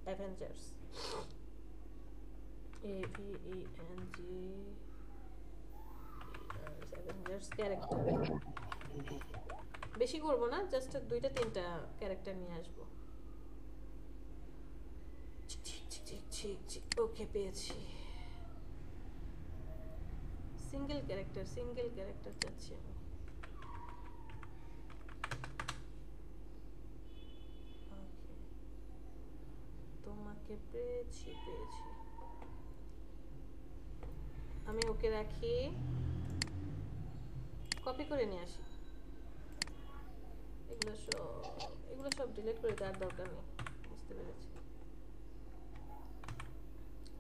অ্যাভেঞ্জার্স, অ্যাভেঞ্জার্স ক্যারেক্টার, বেশি করব না, জাস্ট 2-3টা ক্যারেক্টার নিয়ে আসবো। ওকে, পেয়েছি। সিঙ্গেল ক্যারেক্টার চাচ্ছি আমি। তোমাকে পেয়েছি। আমি ওকে রাখি, কপি করে নিয়ে আসি। এগুলো সব ডিলিট করে দেওয়ার দরকার নেই, বুঝতে পেরেছি।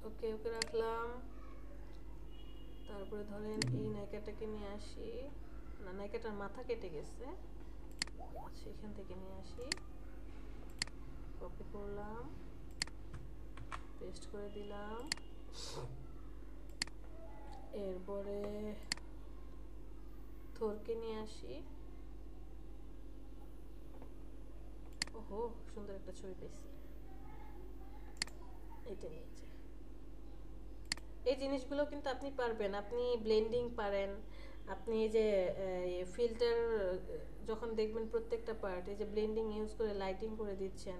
ওকে রাখলাম। তারপরে ধরেন এই নায়িকাটাকে নিয়ে আসি, না নায়িকাটার মাথা কেটে গেছে, আচ্ছা এখান থেকে নিয়ে আসি, কপি করলাম, পেস্ট করে দিলাম। এরপরে থরকে নিয়ে আসি। ওহো, সুন্দর একটা ছবি পেয়েছি, এটা নিয়ে যাই। এই জিনিসগুলো কিন্তু আপনি পারবেন, আপনি ব্লেন্ডিং পারেন, আপনি এই যে ফিল্টার যখন দেখবেন প্রত্যেকটা পার্ট এই যে ব্লেন্ডিং ইউজ করে লাইটিং করে দিচ্ছেন,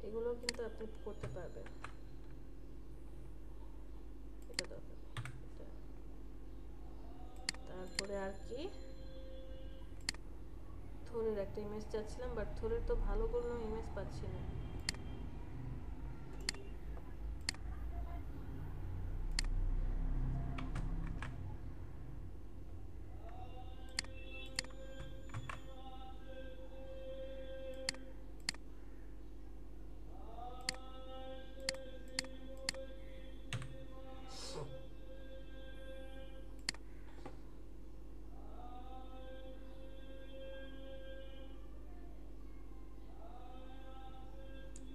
এগুলো কিন্তু আপনি করতে পারবেন। এটা দরকার নেই। তারপরে আর কি, থরের একটা ইমেজ চাচ্ছিলাম, বাট থরের তো ভালো কোনো ইমেজ পাচ্ছি না।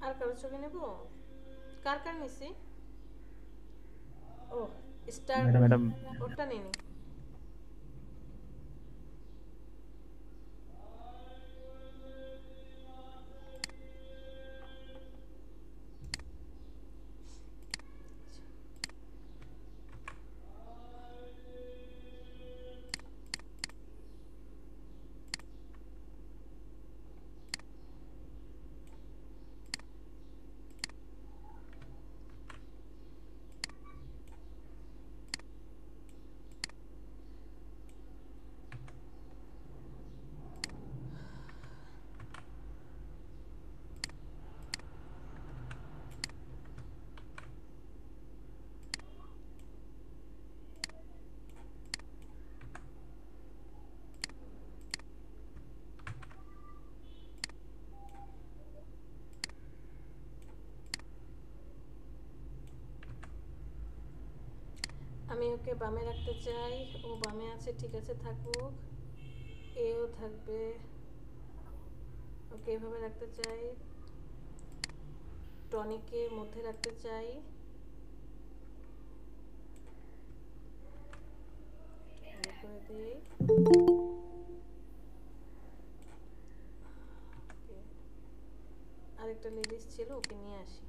আর কারো ছবি নেব? কার নিছি? ও স্টার ম্যাডাম ওটা নিয়ে নি। আমি ওকে বামে রাখতে চাই, ও বামে আছে, ঠিক আছে থাকুক, এও থাকবে। ওকে এভাবে রাখতে চাই, টনিকে মধ্যে রাখতে চাই, করে দিই। আরেকটা লেডিস ছিল, ওকে নিয়ে আসি।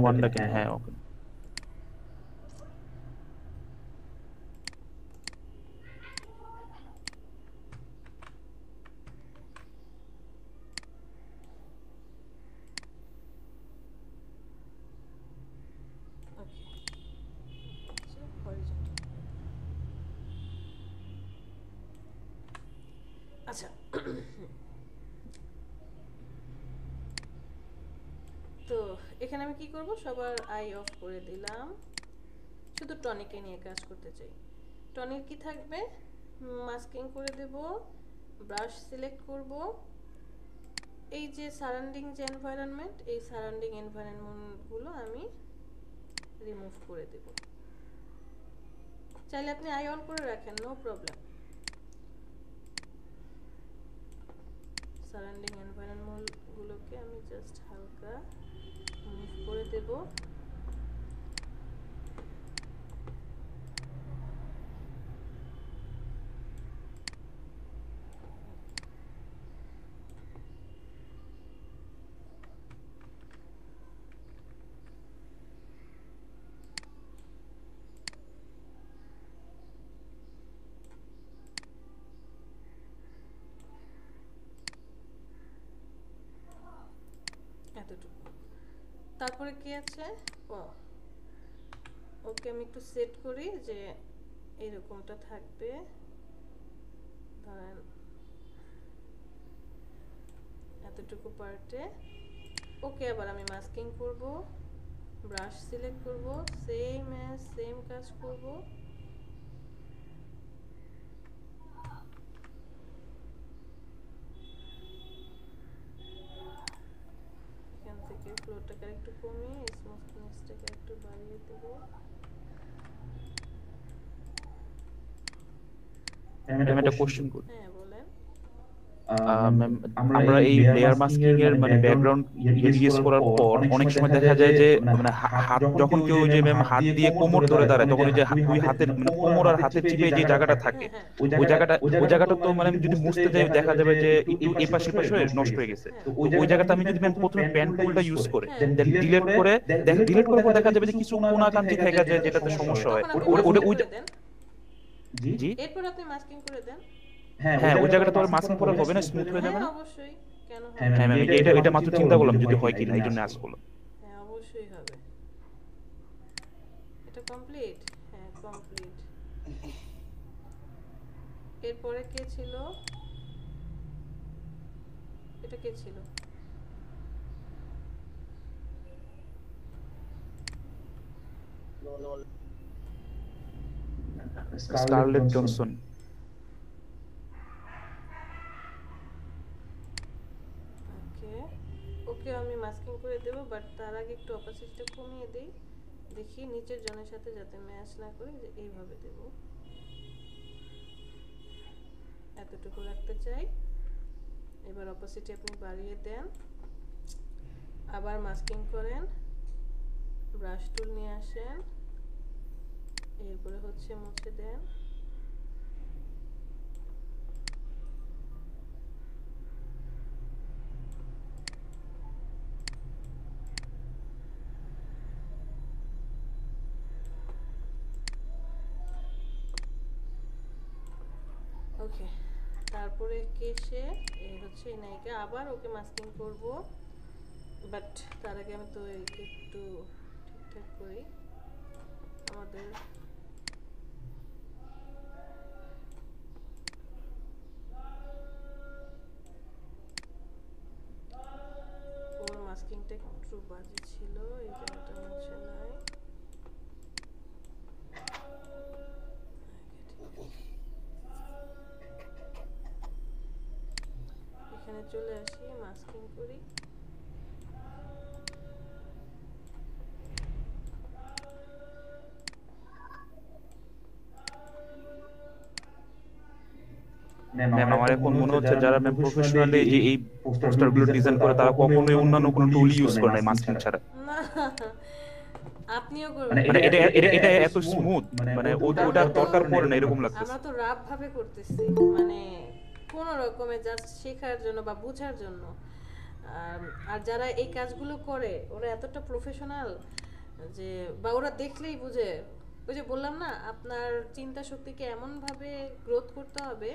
ওয়ান্ডাকে, হ্যাঁ ওকে। আচ্ছা, তো এখানে আমি কি করব, সবার আই অফ করে দিলাম, শুধু টনিকে নিয়ে কাজ করতে চাই। টনিক কি থাকবে, মাস্কিং করে দেব, ব্রাশ সিলেক্ট করব, এই যে সারাউন্ডিং যে এনভায়রনমেন্ট, এই সারাউন্ডিং এনভায়রনমেন্টগুলো আমি রিমুভ করে দেব। চাইলে আপনি আই অন করে রাখেন, নো প্রবলেম। সারাউন্ডিং এনভায়রনমেন্টগুলোকে আমি জাস্ট হালকা মুভ করে দেব। এতটুকু। তারপরে কি আছে, ওকে আমি একটু সেট করি যে এরকমটা থাকবে, ধরেন এতটুকু পার্টে। ওকে, আবার আমি মাস্কিং করব, ব্রাশ সিলেক্ট করব, সেম কাজ করব, এখান থেকে ফ্লোরটাকে একটু কমিয়ে স্মুথনেসটাকে একটু বাড়িয়ে দেব। ম্যাম একটা কোশ্চেন করি। হ্যাঁ বলেন। ম্যাম, আমরা এই লেয়ার মাস্কিং এর মানে ব্যাকগ্রাউন্ড ইরেজ করার পর অনেক সময় দেখা যায় যে মানে হাত যখন কেউ যে ম্যাম হাত দিয়ে কোমর ধরে দাঁড়ায়, তখন ওই যে দুই হাতের মানে কোমর আর হাতের চিপে যে জায়গাটা থাকে, হ্যাঁ ওই জায়গাটা তো মানে যদি মুছতে যাই দেখা যাবে যে এই পাশে পাশে নষ্ট হয়ে গেছে। তো ওই জায়গাতে আমি যদি ম্যাম প্রথমে পেন টুলটা ইউজ করে দেন ডিলিট করার পর দেখা যাবে যে কিছু কোনাকাঞ্চি থেকে যায় যেটাতে সমস্যা হয়। ওই জি এরপর আপনি মাস্কিং করে দেন। হ্যাঁ, ওই জায়গাটা তো আর মাস্কিং করা হবে না, স্মুথ হয়ে যাবে না? অবশ্যই, কেন হবে হ্যাঁ না? ম্যাম, এটা মাত্র চিন্তা করলাম যদি হয় কিনা, এই জন্য আজ করলাম। হ্যাঁ অবশ্যই হবে। এটা কমপ্লিট? হ্যাঁ কমপ্লিট। এরপরে কে ছিল, এটা কে ছিল, স্কারলেট জনসন। ওকে, ওকে আমি মাস্কিং করে দেব, বাট তার আগে একটু অপাসিটিটা কমিয়ে দেই, দেখি নিচের জনের সাথে যাতে ম্যাচ না করে, যে এইভাবে দেব, এতটুকু রাখতে চাই। এবার অপাসিটি আপনি বাড়িয়ে দেন, আবার মাস্কিং করেন, ব্রাশ টুল নিয়ে আসেন, এরপরে হচ্ছে মুছে দেন। ওকে, তারপরে কেশে এই হচ্ছে এই নায়িকা, আবার ওকে মাস্কিং করব, বাট তার আগে আমি তো একে একটু ঠিকঠাক করি। আমাদের ওর মাস্কিংটা একটু বাজে ছিল, এই জায়গাটা মুছে নাই। এখানে চলে আসি, মাস্কিং করি, ম্যাম আমার এখন মনে হচ্ছে যারা ম্যাম প্রফেশনালি যে এই পোস্টারগুলো ডিজাইন করে তারা কখনোই অন্যান্য কোনো টুল ইউজ করে না মাস্কিং ছাড়া। না আপনিও করবেন, মানে এটা এত স্মুথ, মানে ওটার দরকার পড়ে না এরকম লাগতেছে। আমরা তো রাফ ভাবে করতেছি, মানে কোন রকমে জাস্ট শেখার জন্য বা বোঝার জন্য। আর যারা এই কাজগুলো করে ওরা এতটা প্রফেশনাল যে, বা ওরা দেখলেই বুঝে। ওই যে বললাম না, আপনার চিন্তা শক্তিকে এমন ভাবে গ্রোথ করতে হবে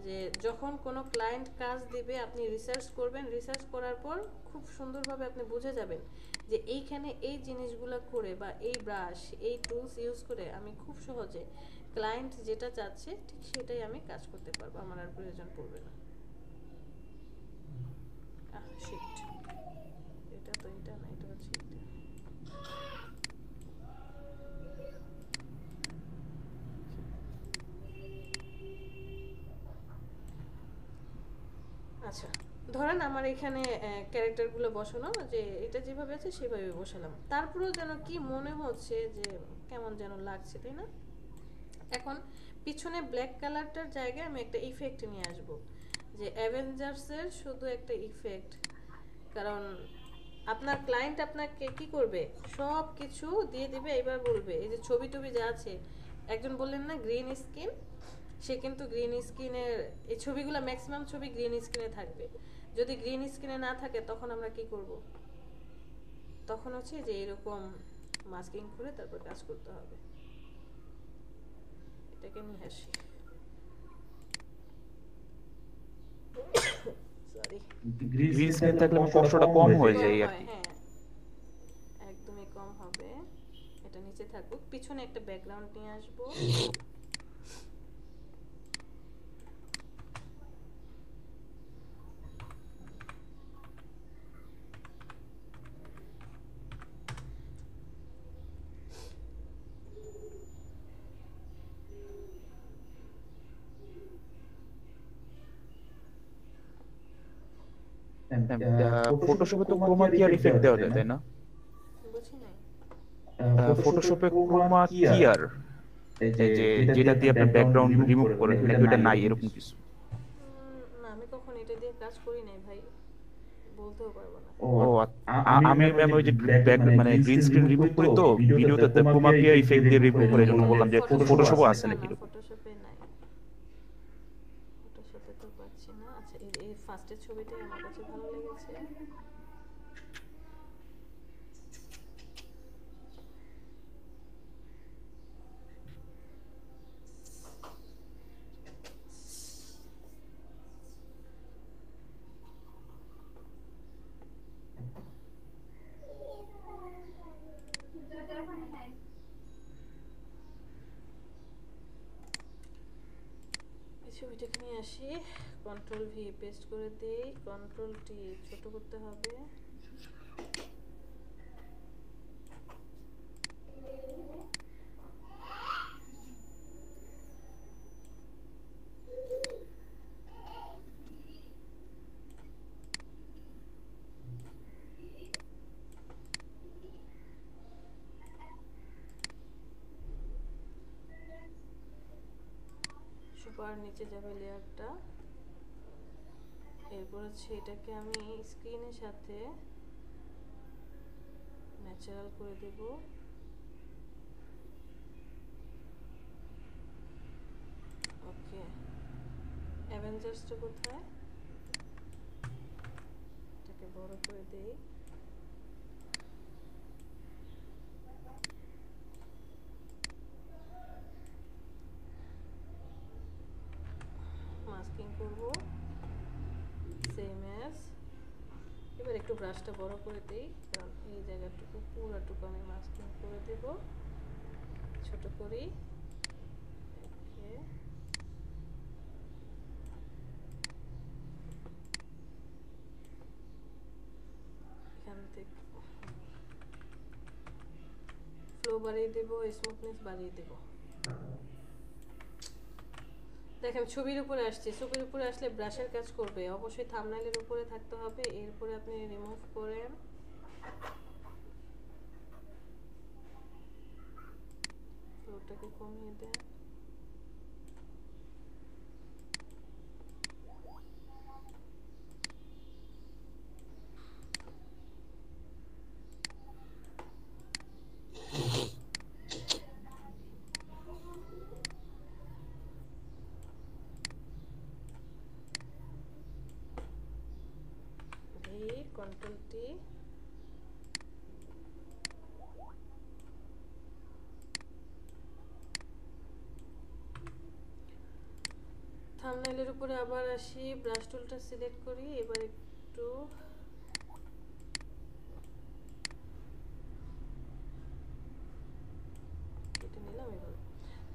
যে যখন কোনো ক্লায়েন্ট কাজ দিবে আপনি রিসার্চ করবেন, রিসার্চ করার পর খুব সুন্দরভাবে আপনি বুঝে যাবেন যে এইখানে এই জিনিসগুলো করে বা এই ব্রাশ এই টুলস ইউজ করে আমি খুব সহজে ক্লায়েন্ট যেটা চাচ্ছে ঠিক সেটাই আমি কাজ করতে পারবো, আমার আর প্রয়োজন পড়বে না। শিট, এটা তো এটা না, এটা হচ্ছে এটা। আচ্ছা, ধরেন আমার এখানে ক্যারেক্টারগুলো বসানো, যে এটা যেভাবে আছে সেভাবে বসালাম, তারপরেও যেন কি মনে হচ্ছে যে কেমন যেন লাগছে, তাই না? এখন পিছনে ব্ল্যাক কালারটার জায়গায় আমি একটা ইফেক্ট নিয়ে আসব, যে অ্যাভেঞ্জার্সের শুধু একটা ইফেক্ট। কারণ আপনার ক্লায়েন্ট আপনাকে কি করবে, সব কিছু দিয়ে দিবে, এবার বলবে এই যে ছবি টবি যা আছে, একজন বললেন না গ্রিন স্ক্রিন, সে কিন্তু গ্রিন স্ক্রিনের এই ছবিগুলো ম্যাক্সিমাম ছবি গ্রিন স্ক্রিনে থাকবে। যদি গ্রিন স্ক্রিনে না থাকে তখন আমরা কি করব, তখন হচ্ছে যে এরকম মাস্কিং করে তারপর কাজ করতে হবে। এটাকে নিয়ে আসি, সরি, গ্রিন স্ক্রিন থাকলে আমার কষ্টটা কম হয়ে যায় আর কি। হ্যাঁ একদমই কম হবে। এটা নিচে থাকুক, পিছনে একটা ব্যাকগ্রাউন্ড নিয়ে আসবো। ফটোশপে তো ক্রোমা কি আর ইফেক্ট দেওয়া যায়, তাই না? বুঝি নাই। ফটোশপে ক্রোমা কি আর, এই যে যেটা দিয়ে আপনি ব্যাকগ্রাউন্ড রিমুভ করেন, নাকি ওটা নাই এরকম কিছু? না, আমি কখন এটা দিয়ে কাজ করি নাই ভাই, বলতেও পারবো না। আমি ম্যাম ওই যে ব্যাক মানে গ্রিন স্ক্রিন রিমুভ করি তো ভিডিওতে, ক্রোমা কি আর ইফেক্ট দিয়ে রিমুভ করে, এজন্য বললাম যে ফটোশপও আছে নাকি এরকম। ফটোশপে নাই, ফটোশপে তো পাচ্ছি না। আচ্ছা, এই ফার্স্টের ছবিটাই আমার কাছে ভালো লেগেছে। ছবিটাকে নিয়ে আসি, কন্ট্রোল ভি পেস্ট করে দেই, কন্ট্রোল টি ছোট করতে হবে। সবার নিচে যাবে লেয়ারটা, এরপর হচ্ছে এটাকে আমি স্ক্রিনের সাথে ন্যাচারাল করে দেব। ওকে, অ্যাভেঞ্জার্সটা কোথায়, এটাকে বড় করে দেই। মাস্কিং করব সেম অ্যাজ, এবার একটু ব্রাশটা বড় করে দেই, কারণ এই জায়গাটুকু পুরোটুকু আমি মাস্কিং করে দেব, ছোট করি। ওকে, এখান থেকে ফ্লো বাড়িয়ে দেব, স্মুথনেস বাড়িয়ে দেব। দেখেন ছবির উপরে আসছে, ছবির উপরে আসলে ব্রাশের কাজ করবে, অবশ্যই থাম্বনেইলের উপরে থাকতে হবে, এরপরে আপনি রিমুভ করেন। ফ্লোটাকে কমিয়ে দেন। কন্ট্রোল টি, থাম্বনেইলের উপরে আবার আসি, ব্রাশ টুলটা সিলেক্ট করি, এবার একটু কেটে নিলাম। এবার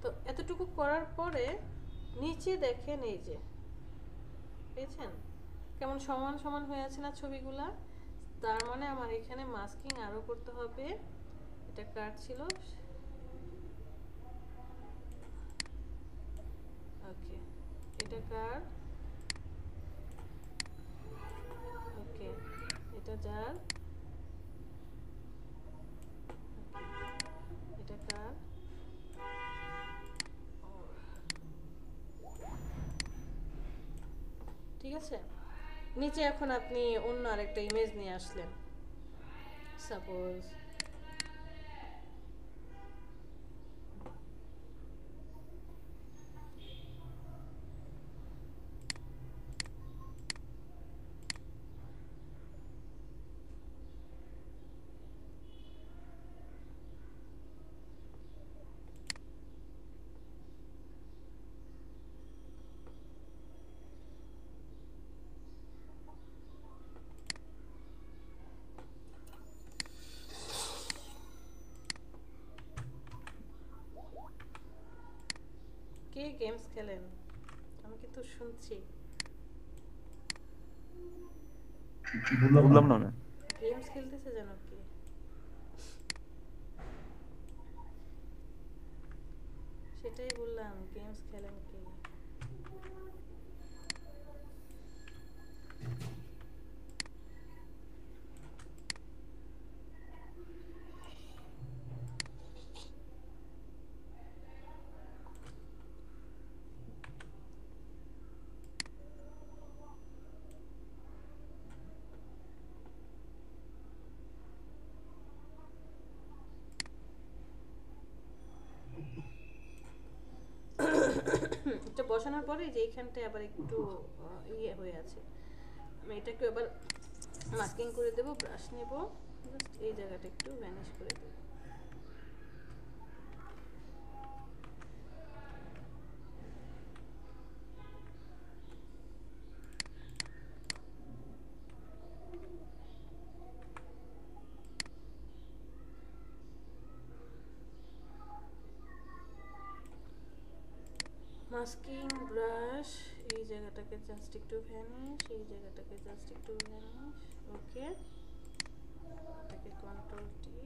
তো এতটুকু এতটুকু করার পরে নিচে দেখেন এই যে পেয়েছেন কেমন সমান সমান হয়ে আছে না ছবিগুলা, তার মানে আমার এখানে মাস্কিং আরো করতে হবে। এটা কাট ছিল, ওকে এটা কার, ওকে এটা যার, এটা কার, ঠিক আছে। নিচে এখন আপনি অন্য আরেকটা ইমেজ নিয়ে আসলেন, সাপোজ কে গেমস খেলেন, আমি কিন্তু শুনছি বুঝলাম না ম্যাম। গেমস খেলতেছে যেন কি, সেটাই বললাম গেমস খেলেন কি। এটা বসানোর পরে যে এইখানটায় আবার একটু ইয়ে হয়ে আছে, আমি এটাকে আবার মাস্কিং করে দেব, ব্রাশ নেব, জাস্ট এই জায়গাটা একটু ভ্যানিশ করে দেব। মাস্কিং ব্রাশ, এই জায়গাটাকে জাস্ট একটু ভ্যানিশ, এই জায়গাটাকে জাস্ট একটু ভ্যানিশ, ওকে এটাকে কন্ট্রোল টি,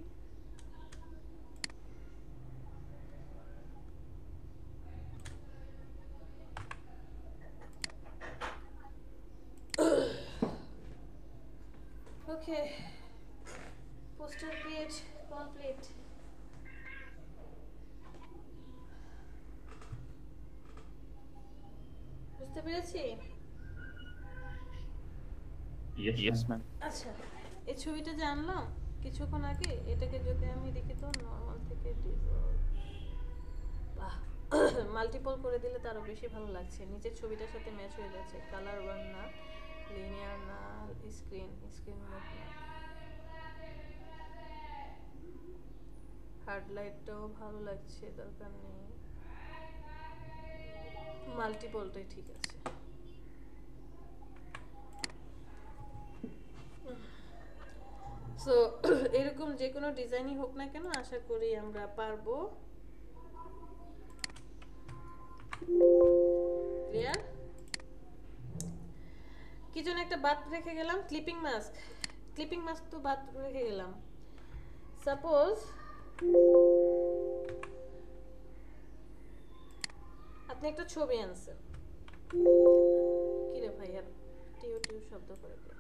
ওকে পোস্টার ক্রিয়েট কমপ্লিট। বুঝতে পেরেছি? Yes ma'am. আচ্ছা, এই ছবিটা যে আনলাম কিছুক্ষণ আগে, এটাকে যদি আমি দেখি তো নর্মাল থেকে বাহ মাল্টিপল করে দিলে তো আরো বেশি ভালো লাগছে, নিচের ছবিটার সাথে ম্যাচ হয়ে যাচ্ছে, কালার ওয়ান না, লিনিয়ার না, স্ক্রিন মোড না, হার্ড লাইটটাও ভালো লাগছে, দরকার নেই, মাল্টিপলটাই ঠিক আছে। সো এরকম যে কোনো ডিজাইনই হোক না কেন, আশা করি আমরা পারবো। ক্লিয়ার? কি জন্য একটা বাদ রেখে গেলাম, ক্লিপিং মাস্ক তো বাদ রেখে গেলাম। সাপোজ আপনি একটা ছবি আনছেন, কি রে ভাই আর টিউ শব্দ করে দে,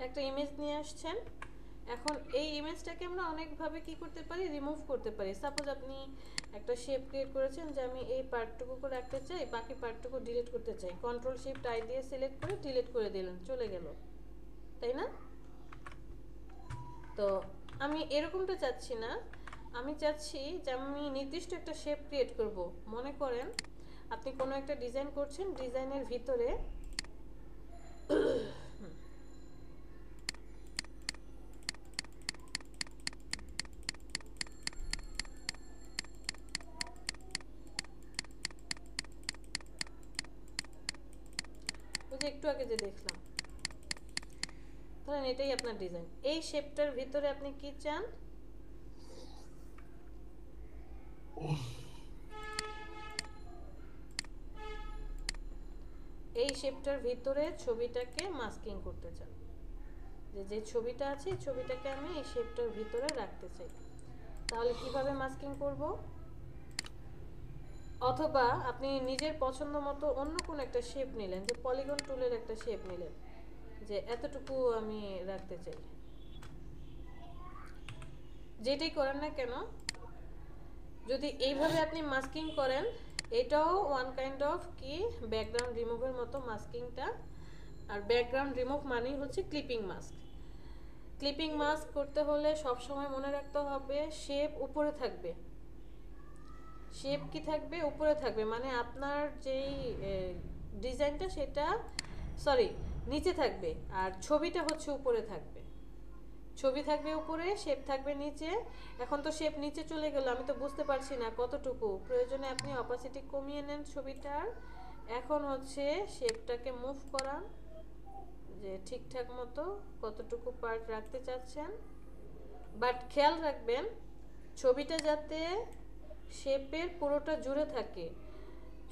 একটা ইমেজ নিয়ে আসছেন, এখন এই ইমেজটাকে আমরা অনেকভাবে কি করতে পারি, রিমুভ করতে পারি। সাপোজ আপনি একটা শেপ ক্রিয়েট করেছেন যে আমি এই পার্টটুকু করে রাখতে চাই, বাকি পার্টটুকু ডিলিট করতে চাই, কন্ট্রোল শিফট আই দিয়ে সিলেক্ট করে ডিলিট করে দিলেন, চলে গেল, তাই না? তো আমি এরকমটা চাচ্ছি না, আমি চাচ্ছি যে আমি নির্দিষ্ট একটা শেপ ক্রিয়েট করব। মনে করেন আপনি কোনো একটা ডিজাইন করছেন, ডিজাইনের ভিতরে একটু আগে যে দেখলাম, ধরেন এটাই আপনার ডিজাইন, এই শেপটার ভিতরে আপনি কি চান, এই শেপটার ভিতরে ছবিটাকে মাস্কিং করতে চান, যে ছবিটা আছে এই ছবিটাকে আমি এই শেপটার ভিতরে রাখতে চাই। তাহলে কিভাবে মাস্কিং করব? অথবা আপনি নিজের পছন্দ মতো অন্য কোন একটা শেপ নিলেন, যে পলিগন টুলের একটা শেপ নিলেন, যে এতটুকু আমি রাখতে চাই। যেটাই করেন না কেন, যদি এইভাবে আপনি মাস্কিং করেন, এটাও ওয়ান কাইন্ড অফ কি ব্যাকগ্রাউন্ড রিমুভের মতো মাস্কিংটা। আর ব্যাকগ্রাউন্ড রিমুভ মানেই হচ্ছে ক্লিপিং মাস্ক। ক্লিপিং মাস্ক করতে হলে সব সময় মনে রাখতে হবে শেপ উপরে থাকবে। শেপ কি থাকবে? উপরে থাকবে, মানে আপনার যেই ডিজাইনটা সেটা নিচে থাকবে, আর ছবিটা হচ্ছে উপরে থাকবে। ছবি থাকবে উপরে, শেপ থাকবে নিচে। এখন তো শেপ নিচে চলে গেল, আমি তো বুঝতে পারছি না কতটুকু। প্রয়োজনে আপনি অপাসিটি কমিয়ে নেন ছবিটার। এখন হচ্ছে শেপটাকে মুভ করান, যে ঠিকঠাক মতো কতটুকু পার্ট রাখতে চাচ্ছেন। বাট খেয়াল রাখবেন ছবিটা যাতে শেপের পুরোটা জুড়ে থাকে।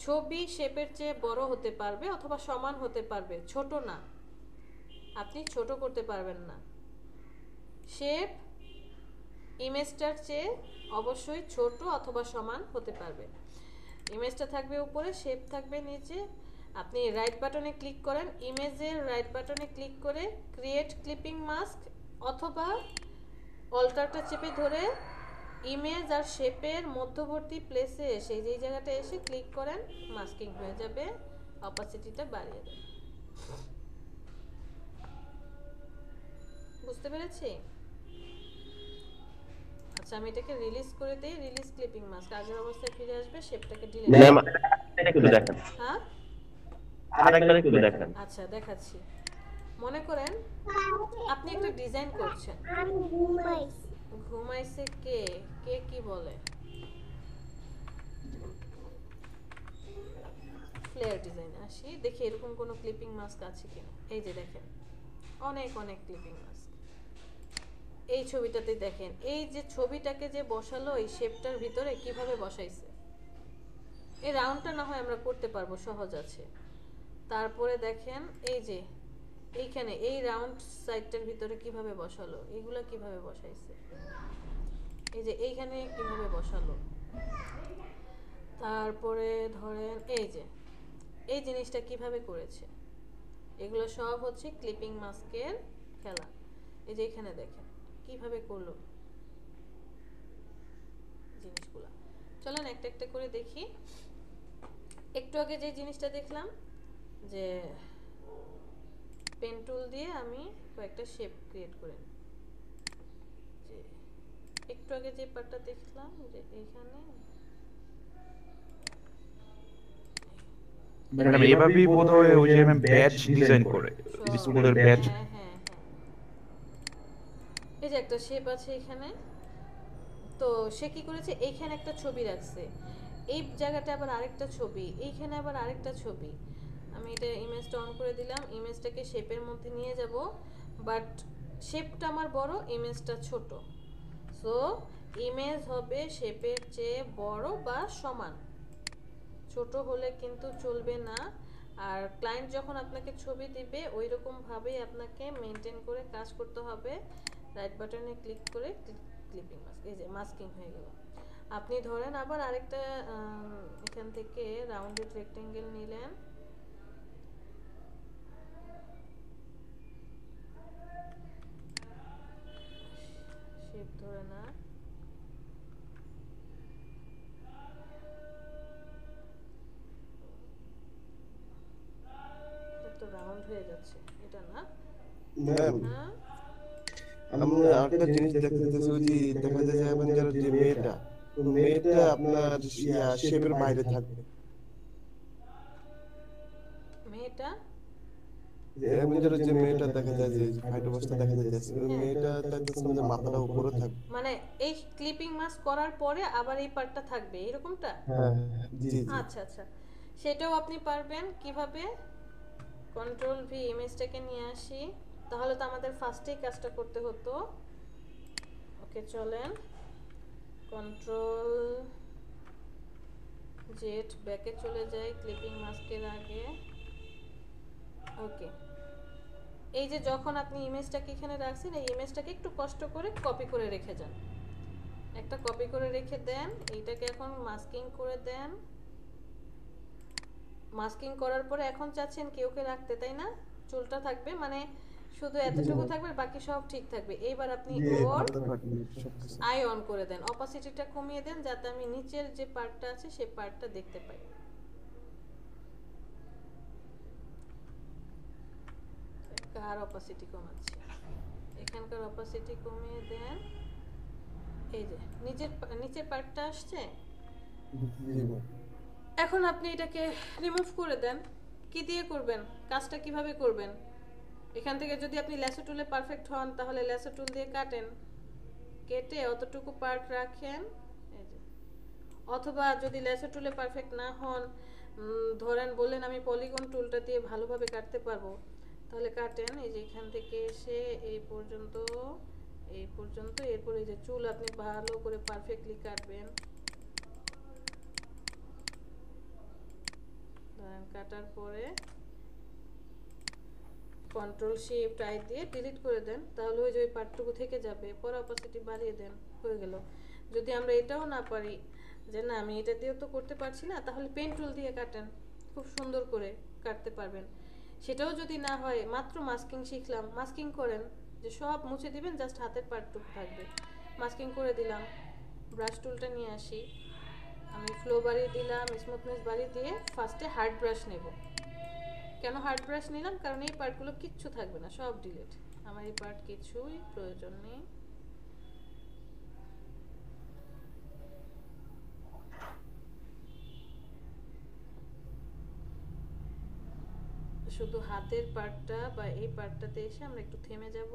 ছবি শেপের চেয়ে বড় হতে পারবে অথবা সমান হতে পারবে, ছোট না। আপনি ছোট করতে পারবেন না। শেপ ইমেজটার চেয়ে অবশ্যই ছোট অথবা সমান হতে পারবে। ইমেজটা থাকবে উপরে, শেপ থাকবে নিচে। আপনি রাইট বাটনে ক্লিক করেন, ইমেজের রাইট বাটনে ক্লিক করে ক্রিয়েট ক্লিপিং মাস্ক, অথবা অল্টারটা চেপে ধরে ইমেজ আর শেপের মধ্যবর্তী প্লেসে এসে যেই জায়গাটা এসে ক্লিক করেন, মাস্কিং হয়ে যাবে। অপাসিটিটা বাড়িয়ে দেন। বুঝতে পেরেছি? আচ্ছা, আমি এটাকে রিলিজ করে দেই। রিলিজ ক্লিপিং মাস্ক আগের অবস্থায় ফিরে আসবে। শেপটাকে ডিলিট ম্যাম একটু দেখেন, হ্যাঁ আরেকবার একটু দেখেন। আচ্ছা দেখাচ্ছি। মনে করেন আপনি একটা ডিজাইন করছেন। ঘুমাইছে কে? কে কি বলে? ফ্লেয়ার ডিজাইন আসি, দেখি এরকম কোনো ক্লিপিং মাস্ক আছে কিনা। এই যে দেখেন, অনেক অনেক ক্লিপিং মাস্ক। এই ছবিটাতে দেখেন, এই যে ছবিটাকে যে বসালো এই শেপটার ভিতরে কিভাবে বসাইছে। এই রাউন্ডটা না হয় আমরা করতে পারবো, সহজ আছে। তারপরে দেখেন এই যে এইখানে এই রাউন্ড সাইডটার ভিতরে কিভাবে বসালো, এগুলা কিভাবে বসাইছে, এই যে এইখানে কিভাবে বসালো। তারপরে ধরেন এই যে এই জিনিসটা কিভাবে করেছে, এগুলো সব হচ্ছে ক্লিপিং মাস্কের খেলা। এই যে এখানে দেখেন কিভাবে করলো জিনিসগুলা। চলেন একটা একটা করে দেখি। একটু আগে যে জিনিসটা দেখলাম, যে পেন টুল দিয়ে আমি কয়েকটা শেপ ক্রিয়েট করে নিই। যে একটু আগে যে পার্টটা দেখলাম, যে এইখানে ম্যাডাম এভাবেই বোধহয় ওই যে ম্যাম ব্যাচ ডিজাইন করে স্কুলের ব্যাচ। হ্যাঁ হ্যাঁ হ্যাঁ, এই যে একটা শেপ আছে এখানে। তো সে কি করেছে, এইখানে একটা ছবি রাখছে, এই জায়গাটা আবার আরেকটা ছবি, এইখানে আবার আরেকটা ছবি। আমি এটা ইমেজটা অন করে দিলাম, ইমেজটাকে শেপের মধ্যে নিয়ে যাব, বাট শেপটা আমার বড়, ইমেজটা ছোট। সো ইমেজ হবে শেপের চেয়ে বড় বা সমান, ছোট হলে কিন্তু চলবে না। আর ক্লায়েন্ট যখন আপনাকে ছবি দিবে ওই রকম ভাবেই আপনাকে মেনটেন করে কাজ করতে হবে। রাইট বাটনে ক্লিক করে ক্লিপিং মাস্ক, এই যে মাস্কিং হয়ে গেল। আপনি ধরেন আবার আরেকটা এখান থেকে রাউন্ডেড রেক্টেঙ্গেল নিলেন, শেপ ধরে না, তো রাউন্ড হয়ে যাচ্ছে, এটা না। ম্যাম হ্যাঁ আমরা আরেকটা জিনিস দেখতে চাইতেছি, ওই যে দেখা যায় যে অ্যাভেঞ্জার যে মেয়েটা, তো মেয়েটা আপনার শেপের বাইরে থাকবে। মেয়েটা যে অ্যাভেঞ্জার যে মেয়েটা দেখা যায়, যে ফাইট অবস্থা দেখা যাচ্ছে, ওই হ্যাঁ। মেয়েটা চাইতেছে যে মাথাটা উপরে থাকবে। মানে এই ক্লিপিং মাস্ক করার পরে আবার এই পার্টটা থাকবে এরকমটা। হ্যাঁ জি জি। আচ্ছা আচ্ছা, সেটাও আপনি পারবেন। কিভাবে? কন্ট্রোল ভি, ইমেজটাকে নিয়ে আসি। তাহলে তো আমাদের ফার্স্টেই কাজটা করতে হতো। ওকে চলেন, কন্ট্রোল জেট ব্যাকে চলে যাই ক্লিপিং মাস্কের আগে। ওকে, এই যে যখন আপনি ইমেজটাকে এখানে রাখছেন, এই ইমেজটাকে একটু কষ্ট করে কপি করে রেখে যান, একটা কপি করে রেখে দেন। এইটাকে এখন মাস্কিং করে দেন। মাস্কিং করার পরে এখন চাচ্ছেন কি ওকে রাখতে, তাই না? চুলটা থাকবে, মানে শুধু এতটুকু থাকবে, বাকি সব ঠিক থাকবে। এইবার আপনি ওর আই অন করে দেন, অপাসিটিটা কমিয়ে দেন, যাতে আমি নিচের যে পার্টটা আছে সেই পার্টটা দেখতে পাই। কার অপাসিটি কমাচ্ছি, এখানকার অপাসিটি কমিয়ে দেন। এই যে নিচের পার্টটা আসছে। এখন আপনি এটাকে রিমুভ করে দেন। কি দিয়ে করবেন, কাজটা কিভাবে করবেন? এখান থেকে যদি আপনি ল্যাসো টুলে পারফেক্ট হন, তাহলে ল্যাসো টুল দিয়ে কাটেন, কেটে অতটুকু পার্ট রাখেন। এই যে, অথবা যদি ল্যাসো টুলে পারফেক্ট না হন, ধরেন বললেন আমি পলিগন টুলটা দিয়ে ভালোভাবে কাটতে পারবো, তাহলে কাটেন। এই যে এখান থেকে এসে এই পর্যন্ত, এরপরে এই যে চুল আপনি ভালো করে পারফেক্টলি কাটবেন। কাটার পরে কন্ট্রোল শিফট আই দিয়ে ডিলিট করে দেন, তাহলে ওই যে ওই পার্টটুকু থেকে যাবে। পরে অপাসিটি বাড়িয়ে দেন, হয়ে গেল। যদি আমরা এটাও না পারি, যে না আমি এটা দিয়েও তো করতে পারছি না, তাহলে পেন টুল দিয়ে কাটেন, খুব সুন্দর করে কাটতে পারবেন। সেটাও যদি না হয়, মাত্র মাস্কিং শিখলাম, মাস্কিং করেন, যে সব মুছে দিবেন, জাস্ট হাতের পার্টটুকু থাকবে। মাস্কিং করে দিলাম, ব্রাশ টুলটা নিয়ে আসি, আমি ফ্লো বাড়িয়ে দিলাম, স্মুথনেস বাড়িয়ে দিয়ে ফার্স্টে হার্ড ব্রাশ নেব। কেন হার্ড ব্রাশ নিলাম, কারণ এই পার্টগুলো কিচ্ছু থাকবে না, সব ডিলিট। আমার এই পার্ট কিছুই প্রয়োজন নেই। শুধু হাতের পার্টটা বা এই পার্টটাতে এসে আমরা একটু থেমে যাব।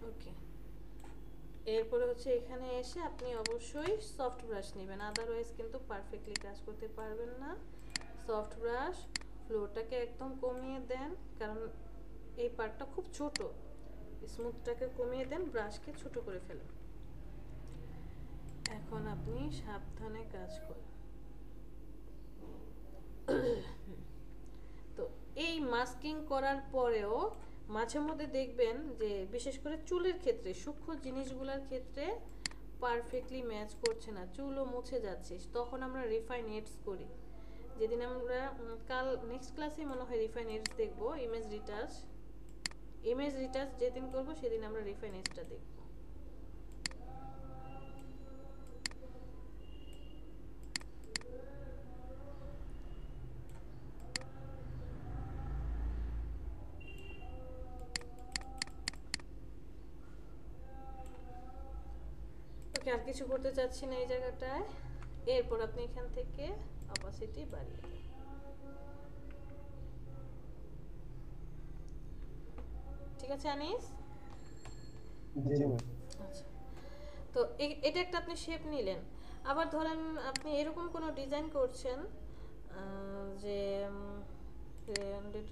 ওকে, এরপরে হচ্ছে এখানে এসে আপনি অবশ্যই সফট ব্রাশ নেবেন, আদারওয়াইজ কিন্তু পারফেক্টলি কাজ করতে পারবেন না। সফট ব্রাশ, ফ্লোটাকে একদম কমিয়ে দেন, কারণ এই পার্টটা খুব ছোট। স্মুথটাকে কমিয়ে দেন, ব্রাশকে ছোট করে ফেলেন। এখন আপনি সাবধানে কাজ করেন। তো এই মাস্কিং করার পরেও মাঝে মধ্যে দেখবেন যে বিশেষ করে চুলের ক্ষেত্রে, সূক্ষ্ম জিনিসগুলোর ক্ষেত্রে পারফেক্টলি ম্যাচ করছে না, চুলও মুছে যাচ্ছে, তখন আমরা রিফাইন এডস করি। যেদিন আমরা কাল নেক্সট ক্লাসে মনে হয় রিফাইন এডস দেখবো, ইমেজ রিটাচ যেদিন করবো সেদিন আমরা রিফাইন এডসটা দেখবো। ওকে, আর কিছু করতে চাচ্ছি না এই জায়গাটায়। এরপর আপনি এখান থেকে অপাসিটি বাড়িয়ে দেন। ঠিক আছে আনিস? আচ্ছা, তো এটা একটা আপনি শেপ নিলেন। আবার ধরেন আপনি এরকম কোনো ডিজাইন করছেন, যে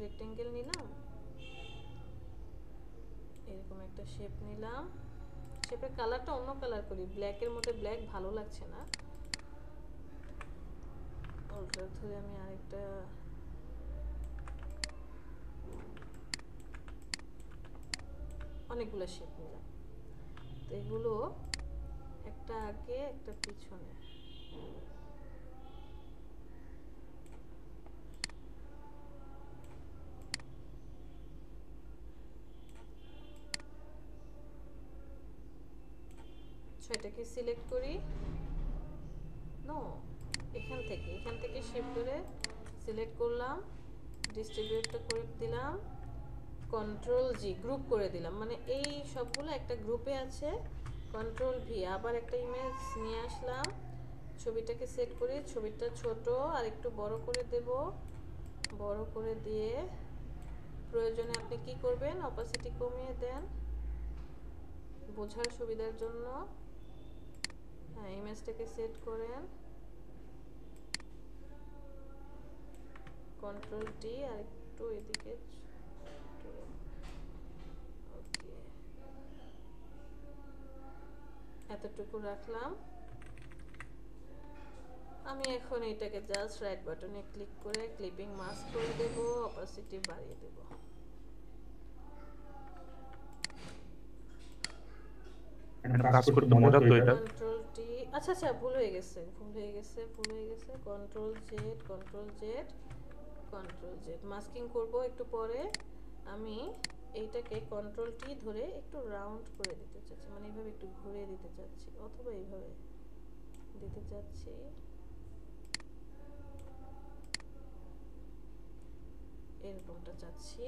রেক্টেঙ্গেল নিলাম, এরকম একটা শেপ নিলাম, শেপের কালারটা অন্য কালার করি, ব্ল্যাকের মধ্যে ব্ল্যাক ভালো লাগছে না, ওটা ধরে আমি আরেকটা অনেকগুলো শেপ নিলাম। তো এগুলো একটা আগে একটা পিছনে, ছয়টাকে সিলেক্ট করি, নো এখান থেকে শিফট করে সিলেক্ট করলাম, ডিস্ট্রিবিউটটা করে দিলাম, কন্ট্রোল জি গ্রুপ করে দিলাম, মানে এই সবগুলো একটা গ্রুপে আছে। কন্ট্রোল ভি, আবার একটা ইমেজ নিয়ে আসলাম, ছবিটাকে সেট করে ছবিটা ছোট আর একটু বড় করে দেব, বড় করে দিয়ে প্রয়োজনে আপনি কি করবেন, অপাসিটি কমিয়ে দেন বোঝার সুবিধার জন্য। হ্যাঁ, ইমেজটাকে সেট করেন, কন্ট্রোল টি আর একটু এদিকে, ওকে এতটুকু রাখলাম। আমি এখন এটাকে জাস্ট রাইট বাটনে ক্লিক করে ক্লিপিং মাস্ক করে দেব, অপাসিটি বাড়িয়ে দেব। কাজ করতে মজা তো এটা। কন্ট্রোল টি, আচ্ছা আচ্ছা ভুল হয়ে গেছে। কন্ট্রোল জেড মাস্কিং করব একটু পরে। আমি এইটাকে কন্ট্রোল টি ধরে একটু রাউন্ড করে দিতে চাচ্ছি, মানে এইভাবে একটু ঘুরিয়ে দিতে চাচ্ছি, অথবা এইভাবে দিতে চাচ্ছি। এরকমটা চাচ্ছি।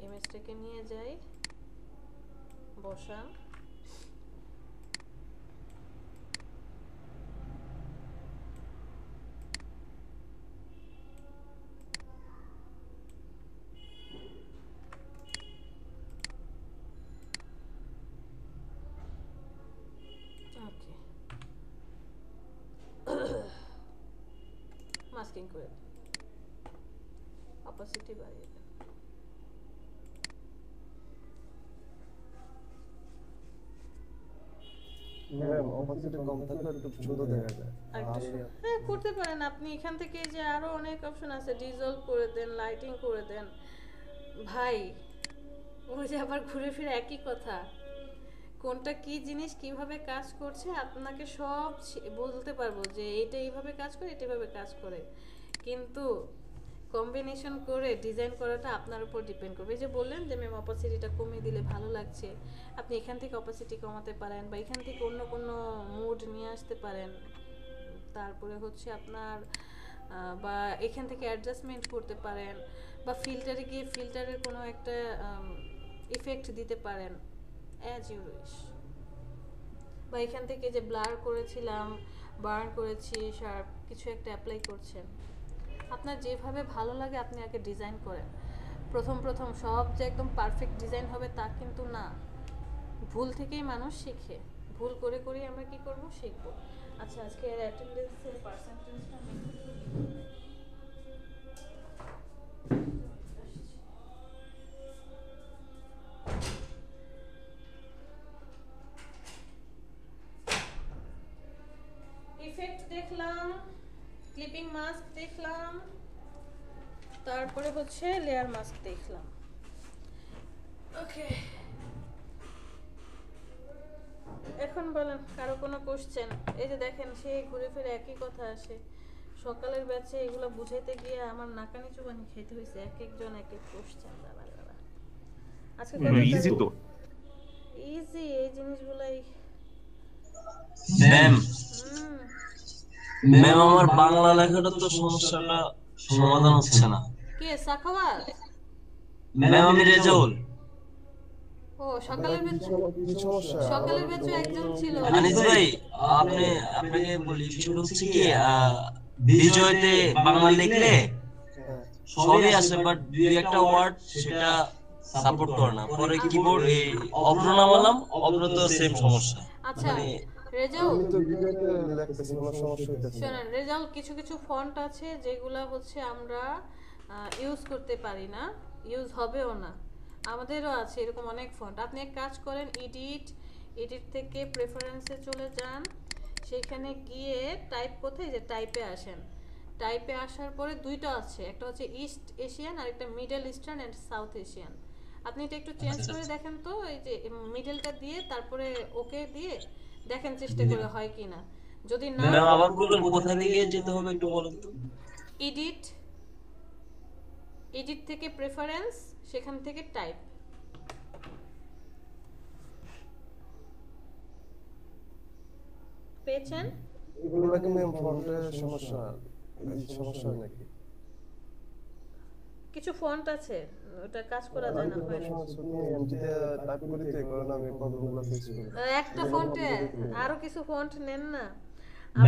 ইমেজটাকে নিয়ে যাই, বসান। ওকে, মাস্কিং করে অপাসিটি বাড়িয়ে দেন। ম্যাম অপোজিটে কম থাকলে একটু সুন্দর দেখা যায়। হ্যাঁ করতে পারেন আপনি। এখান থেকে যে আরো অনেক অপশন আছে, ডিজলভ করে দেন, লাইটিং করে দেন। ভাই ওই যে আবার ঘুরে ফিরে একই কথা, কোনটা কি জিনিস কিভাবে কাজ করছে আপনাকে সব বলতে পারবো যে এটা এইভাবে কাজ করে, এটা এইভাবে কাজ করে, কিন্তু কম্বিনেশন করে ডিজাইন করাটা আপনার উপর ডিপেন্ড করবে। এই যে বললেন যে ম্যাম অপাসিটিটা কমিয়ে দিলে ভালো লাগছে, আপনি এখান থেকে অপাসিটি কমাতে পারেন, বা এখান থেকে অন্য কোনো মুড নিয়ে আসতে পারেন। তারপরে হচ্ছে আপনার বা এখান থেকে অ্যাডজাস্টমেন্ট করতে পারেন, বা ফিল্টারে গিয়ে ফিল্টারের কোনো একটা ইফেক্ট দিতে পারেন, অ্যাজ ইউ উইশ। বা এখান থেকে যে ব্লার করেছিলাম, বার্ন করেছি, শার্প কিছু একটা অ্যাপ্লাই করছেন, আপনার যেভাবে ভালো লাগে আপনি আগে ডিজাইন করেন। প্রথম সব যে একদম পারফেক্ট ডিজাইন হবে তা কিন্তু না, ভুল থেকেই মানুষ শিখে, ভুল করে করেই আমরা কি করব, শিখব। আচ্ছা আজকে অ্যাটেন্ডেন্সের পার্সেন্টেজটা আমি ইফেক্ট দেখলাম, ক্লিপিং মাস্ক দেখলাম, তারপরে হচ্ছে লেয়ার মাস্ক দেখলাম। ওকে, এখন বলেন কারো কোনো কোশ্চেন? এই যে দেখেন সে ঘুরে ফিরে একই কথা আসে। সকালের ব্যাচে এগুলো বুঝাইতে গিয়ে আমার নাকানি চুবানি খেতে হয়েছে, এক একজন এক এক কোশ্চেন। দাঁড়া আজকে ইজি তো, ইজি এই জিনিসগুলাই। ম্যাম ম্যাম আমার বাংলা লেখাটা তো সমস্যাটা সমাধান হচ্ছে না। কে সাখাওয়াত? ম্যাম আমি রেজাউল। ও সকালের ব্যাচে, কি সমস্যা? সকালের ব্যাচে একজন ছিল। আনিস ভাই আপনাকে বলি, বিষয়টা হচ্ছে কি বিজয়তে বাংলা লিখলে সবই আসে, বাট দুই একটা ওয়ার্ড সেটা সাপোর্ট করে না। পরে কিবোর্ড এই অভ্র নামালাম, অভ্র তো সেম সমস্যা। আচ্ছা রেজাউল, আমি তো ভিডিওতে লিখতেছি, কোনো সমস্যা হইতেছে না। শুনেন রেজাউল, কিছু কিছু ফন্ট আছে যেগুলা হচ্ছে আমরা ইউজ করতে পারি না, ইউজ হবেও না। আমাদেরও আছে এরকম অনেক ফন্ট। আপনি এক কাজ করেন, এডিট থেকে প্রেফারেন্সে চলে যান, সেখানে গিয়ে টাইপ কোথায়, যে টাইপে আসেন। টাইপে আসার পরে দুইটা আছে, একটা হচ্ছে ইস্ট এশিয়ান আর একটা middle eastern and south Asian. আপনি এটা একটু চেঞ্জ করে দেখেন তো, এই যে মিডলটা দিয়ে তারপরে ওকে দিয়ে দেখেন চেষ্টা করে হয় কিনা। যদি না, ম্যাম আবার বলুন কোথা থেকে যেতে হবে একটু বলুন তো। এডিট থেকে প্রেফারেন্স, সেখান থেকে টাইপ। পেয়েছেন? এগুলো নাকি ম্যাম ফন্টের সমস্যা, এই সমস্যা নাকি? কিছু ফন্ট আছে ওটা কাজ করা যায় না, হয় না। এমটিতে টাইপ করে দিতে কারণ আমি প্রবলেমগুলো ফেস করি। একটা ফন্টে আরো কিছু ফন্ট নেন না।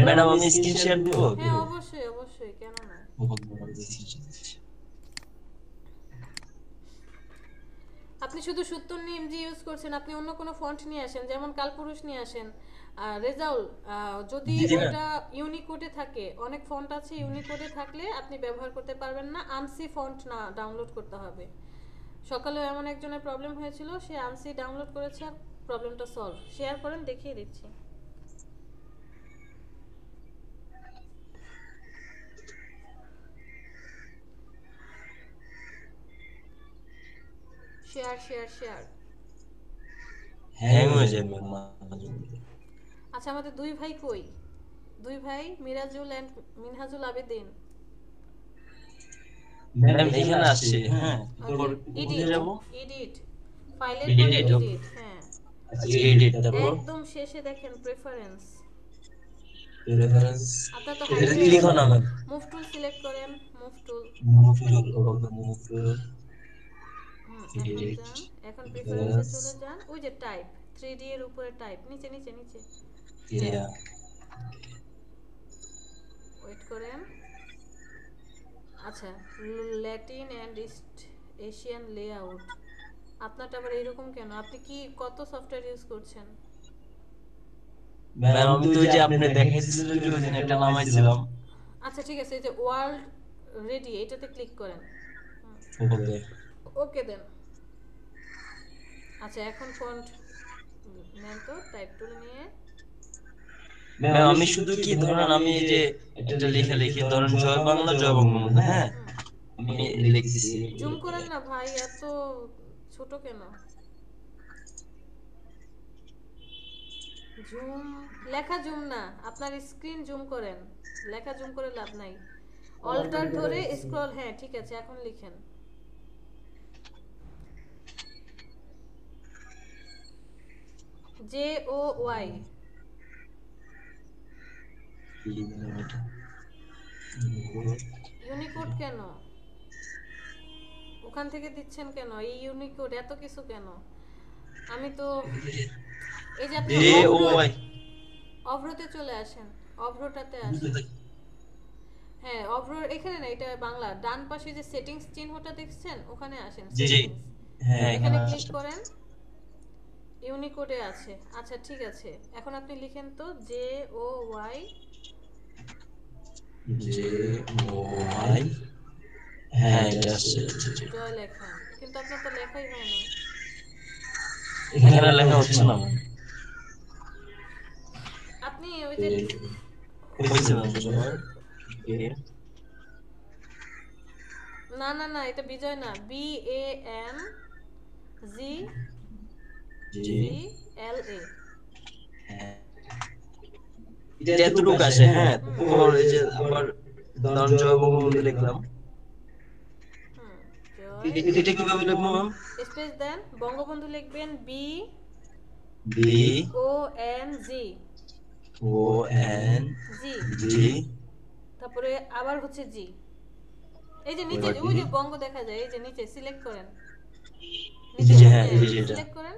ম্যাডাম আমি স্ক্রিন শেয়ার দেব? হ্যাঁ অবশ্যই অবশ্যই, কেন না। আপনি শুধু সূত্র নিমজি ইউজ করছেন, আপনি অন্য কোনো ফন্ট নিয়ে আসেন, যেমন কালপুরুষ নিয়ে আসেন। রেজাউল, যদি ওটা ইউনিকোডে থাকে, অনেক ফন্ট আছে ইউনিকোডে থাকলে আপনি ব্যবহার করতে পারবেন না, আনসি ফন্ট না ডাউনলোড করতে হবে। সকালে এমন একজনের প্রবলেম হয়েছিল, সে আনসি ডাউনলোড করেছে আর প্রবলেমটা সলভ। শেয়ার করেন, দেখিয়ে দিচ্ছি। Share share share. হ্যাং হয়ে যায় ম্যাম মাঝে মধ্যে। আচ্ছা, আমাদের দুই ভাই কই? দুই ভাই মিরাজুল এন্ড মিনহাজুল আবেদিন। ম্যাম এখানে আসছে, হ্যাঁ তারপর এডিট কোথায় যাব? এডিট ফাইলের Edit, পরে okay. এডিট, হ্যাঁ আচ্ছা এডিট, তারপর একদম শেষে দেখেন প্রেফারেন্স। প্রেফারেন্স, আপনার তো এটা কি লিখো না ম্যাম? মুভ টুল সিলেক্ট করেন, move tool. Move tool, move tool, এখন এডিট, যান, এখন প্রেফারেন্সে চলে যান, ওই যে টাইপ 3D এর উপরে টাইপ, নিচে নিচে নিচে। ইয়া ওয়েট করেন। আচ্ছা, Latin and east Asian layout. আপনারটা আবার এরকম কেন? আপনি কি কত সফটওয়্যার ইউজ করছেন? ম্যাম আমি তো ওই যে আপনি দেখাইছিলেন যে ওই দিন একটা নামাইছিলাম। আচ্ছা ঠিক আছে, এই যে ওয়ার্ল্ড রেডি এটাতে ক্লিক করেন। ওকে ওকে দেন। আচ্ছা, এখন ফন্ট নেন তো, টাইপ টুল নিয়ে। ম্যাম আমি শুধু কি ধরেন আমি এই যে এটা লিখে লিখে ধরেন জয় বাংলা জয় বঙ্গবন্ধু, হ্যাঁ আমি লিখতেছি। জুম করেন না ভাই, এত ছোট কেন? জুম, লেখা জুম না, আপনার স্ক্রিন জুম করেন। লেখা জুম করে লাভ নাই। অল্টার ধরে স্ক্রল, হ্যাঁ ঠিক আছে, এখন লিখেন। J O Y. ইউনিকোড কেন? ওখান থেকে দিচ্ছেন কেন এই ইউনিকোড? এত কিছু কেন? আমি তো এই যে আপনি এ ও ওয়াই অভ্রতে চলে আসেন, অভ্রটাতে আসেন। হ্যাঁ অভ্র এখানে না, এটা বাংলা। ডান পাশে যে সেটিংস চিহ্নটা দেখছেন, ওখানে আসেন। জি সেটিংস, হ্যাঁ এখানে এখানে ক্লিক করেন, ইউনিকোডে আছে। আচ্ছা ঠিক আছে, এখন আপনি লিখেন তো J O Y. J O Y, হ্যাঁ এটা আছে। জয় লেখেন, কিন্তু আপনার তো লেখাই হয়নি। এখানে লেখা হচ্ছে না ম্যাম। আপনি ওই যে হয়েছে ম্যাম জয়, না না না, এটা বিজয় না, বি এ এন জি জি জি এল এ। এটা এতটুকু আছে, হ্যাঁ তারপর এই যে আবার ধরেন জয় বঙ্গবন্ধু লিখলাম। জয়, এটা কিভাবে লিখবো ম্যাম? স্পেস দেন, বঙ্গবন্ধু লিখবেন B B O N G O N G, G, তারপরে আবার হচ্ছে জি। এই যে নিচে ওই যে বঙ্গ দেখা যায়, এই যে নিচে সিলেক্ট করেন, নিচে হ্যাঁ এই যে এটা সিলেক্ট করেন।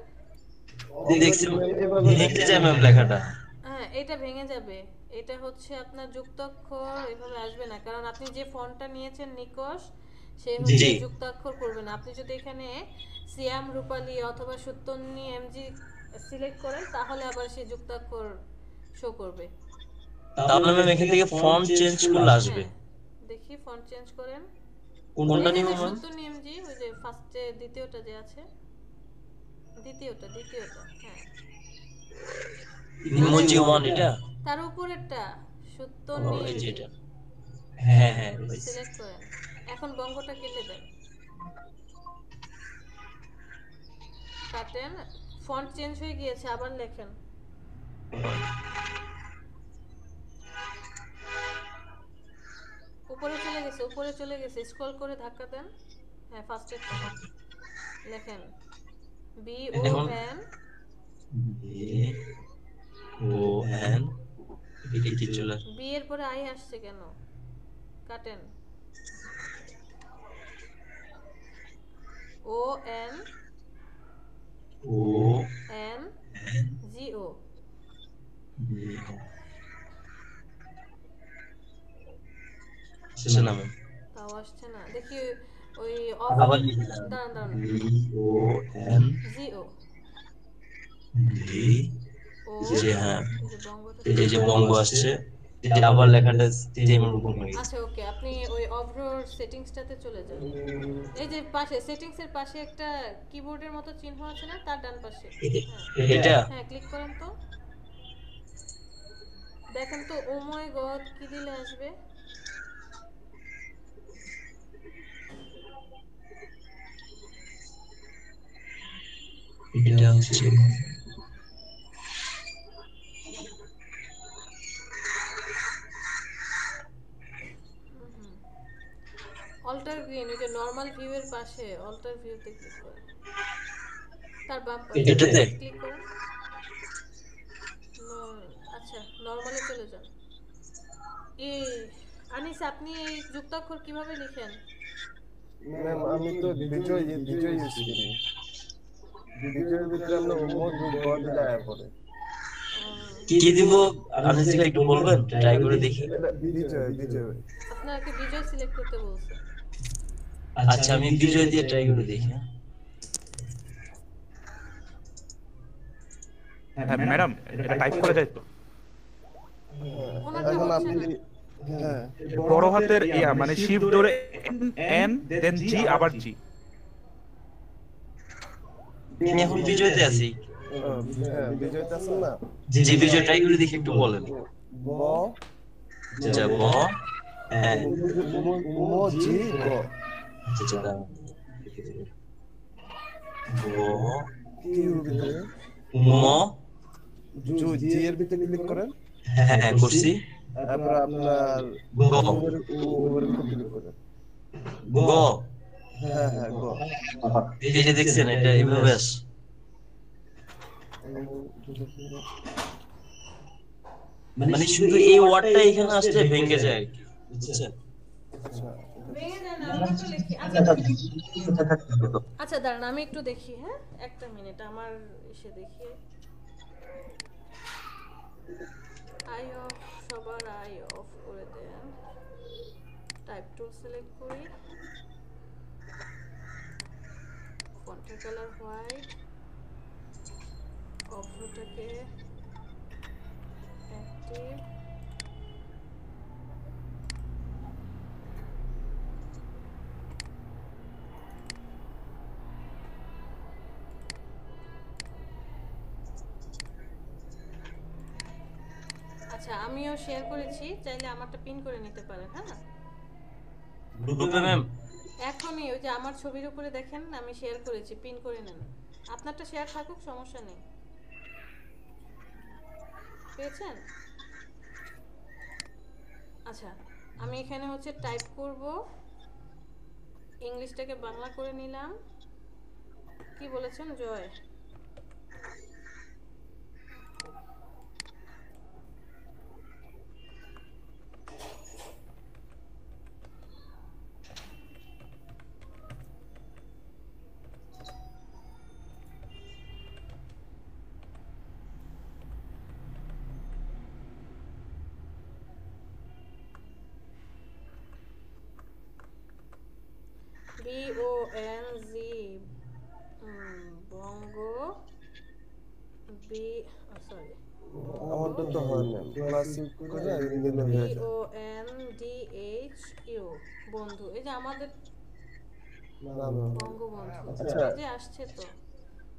দেখছি ভেঙে যায় ম্যাম লেখাটা। হ্যাঁ এটা ভেঙে যাবে, এটা হচ্ছে আপনার যুক্তাক্ষর এভাবে আসবে না, কারণ আপনি যে ফন্টটা নিয়েছেন নিকশ, সে হচ্ছে জি। যুক্তাক্ষর করবে না। আপনি যদি এখানে সিয়াম রূপালী অথবা সুতন্নি এমজি সিলেক্ট করেন, তাহলে আবার সেই যুক্তাক্ষর শো করবে। তাহলে ম্যাম এখান থেকে ফন্ট চেঞ্জ করলে আসবে। হ্যাঁ, দেখি ফন্ট চেঞ্জ করেন। কোনটা এই নিব যে ম্যাম? সুতন্নি এমজি, ওই যে ফার্স্টে দ্বিতীয়টা যে আছে, দ্বিতীয়টা হ্যাঁ ইমোজি 1 এটা, তার উপরেরটা ও সুতন্নি এই যে এমজি এটা, হ্যাঁ হ্যাঁ পাইছি। সিলেক্ট করেন। এখন বঙ্গটা কেটে দেন, কাটেন। ফন্ট চেঞ্জ হয়ে গিয়েছে, আবার লেখেন। উপরে চলে গেছে, স্ক্রল করে ধাক্কা দেন। হ্যাঁ ফার্স্টেরটা লেখেন, বি ও এখন এন বি ও এন, এটা কি চলে? বি এর পরে আই আসছে কেন? কাটেন, O N O N N G O. B আসছে না ম্যাম। তাও আসছে না, দেখি ওই আবার লিখলাম দাঁড়ান B O N G O B, ও, জি হ্যাঁ এই যে বঙ্গটা এই যে বঙ্গ আসছে। যে আবার লেখাটা সেম রকম হয়ে গেছে। আচ্ছা ওকে, আপনি ওই অভ্রর সেটিংসটাতে চলে যান। এই যে পাশে সেটিংসের পাশে একটা কিবোর্ডের মতো চিহ্ন আছে না, তার ডান পাশে। হ্যাঁ এটা হ্যাঁ, ক্লিক করেন তো, দেখেন তো ও মাই গড কি দিলে আসবে। এটা হচ্ছে অল্টার গ্রিন, ওই যে নরমাল ভিউ এর পাশে অল্টার ভিউতে ক্লিক করেন, তার বাম পাশে এটাতে ক্লিক করেন। আচ্ছা নরমালে চলে যান। এই আনিস, আপনি এই যুক্তাক্ষর কিভাবে লিখেন? ম্যাম আমি তো বিজয় বিজয় ইউজ করি। বিজয়ের ভিতরে আমরা ওমো গ দিলে আয়া পড়ে। কি দিব আপনি কি একটু বলবেন, ট্রাই করে দেখি। এটা বিজয় বিজয়। আপনাকে বিজয় সিলেক্ট করতে বলছে। আচ্ছা আমি বিজয় দিয়ে ট্রাই করে দেখি। হ্যাঁ ম্যাডাম, এটা টাইপ করা যায় তো? ওনারটা এখন হচ্ছে আপনি না। হ্যাঁ বড় হাতের মানে শিফট ধরে এন দেন জি আবার জি। আমি এখন বিজয়তে আছি। হ্যাঁ বিজয়তে আছেন না? জি বিজয় ট্রাই করে দেখি, একটু বলেন। ব আচ্ছা ব হ্যাঁ উমো জি গ। আচ্ছা দাঁড়ান। ব কি এর ভিতরে? ম জি এর ভিতরে ক্লিক করেন। হ্যাঁ হ্যাঁ করছি। তারপর আপনার গ ওর ভিতরে ক্লিক করেন। গ হ্যাঁ হ্যাঁ গ। এই যে দেখছেন এটা এইভাবে আসে। মানে শুধু এই ওয়ার্ডটা এখানে আসলে ভেঙে যায় আর কি, বুঝছেন? আচ্ছা ভেঙে যায় না, আমি একটু লিখি। আচ্ছা আচ্ছা দাঁড়ান, আমি একটু দেখি। হ্যাঁ একটা মিনিট, আমার এসে দেখি। আই অফ, সবার আই অফ করে দেন। টাইপ টুল সিলেক্ট করি, ফন্টের কালার হোয়াইট, অভ্রটাকে অ্যাক্টিভ, আচ্ছা আমিও শেয়ার করেছি, চাইলে আমারটা পিন করে নিতে পারেন। হ্যাঁ গ্রুপে ম্যাম এখনই ওই যে আমার ছবির উপরে দেখেন আমি শেয়ার করেছি, পিন করে নেন। আপনারটা শেয়ার থাকুক, সমস্যা নেই। পেয়েছেন? আচ্ছা আমি এখানে হচ্ছে টাইপ করব, ইংলিশটাকে বাংলা করে নিলাম। কি বলেছেন জয়? BONG বঙ্গ বি সরি আমারটা তো হয় না প্লাস করে দিলে হয়ে যায়। BONDHU বন্ধু, এই যে আমাদের না না বঙ্গবন্ধু, আচ্ছা এই যে আসছে তো।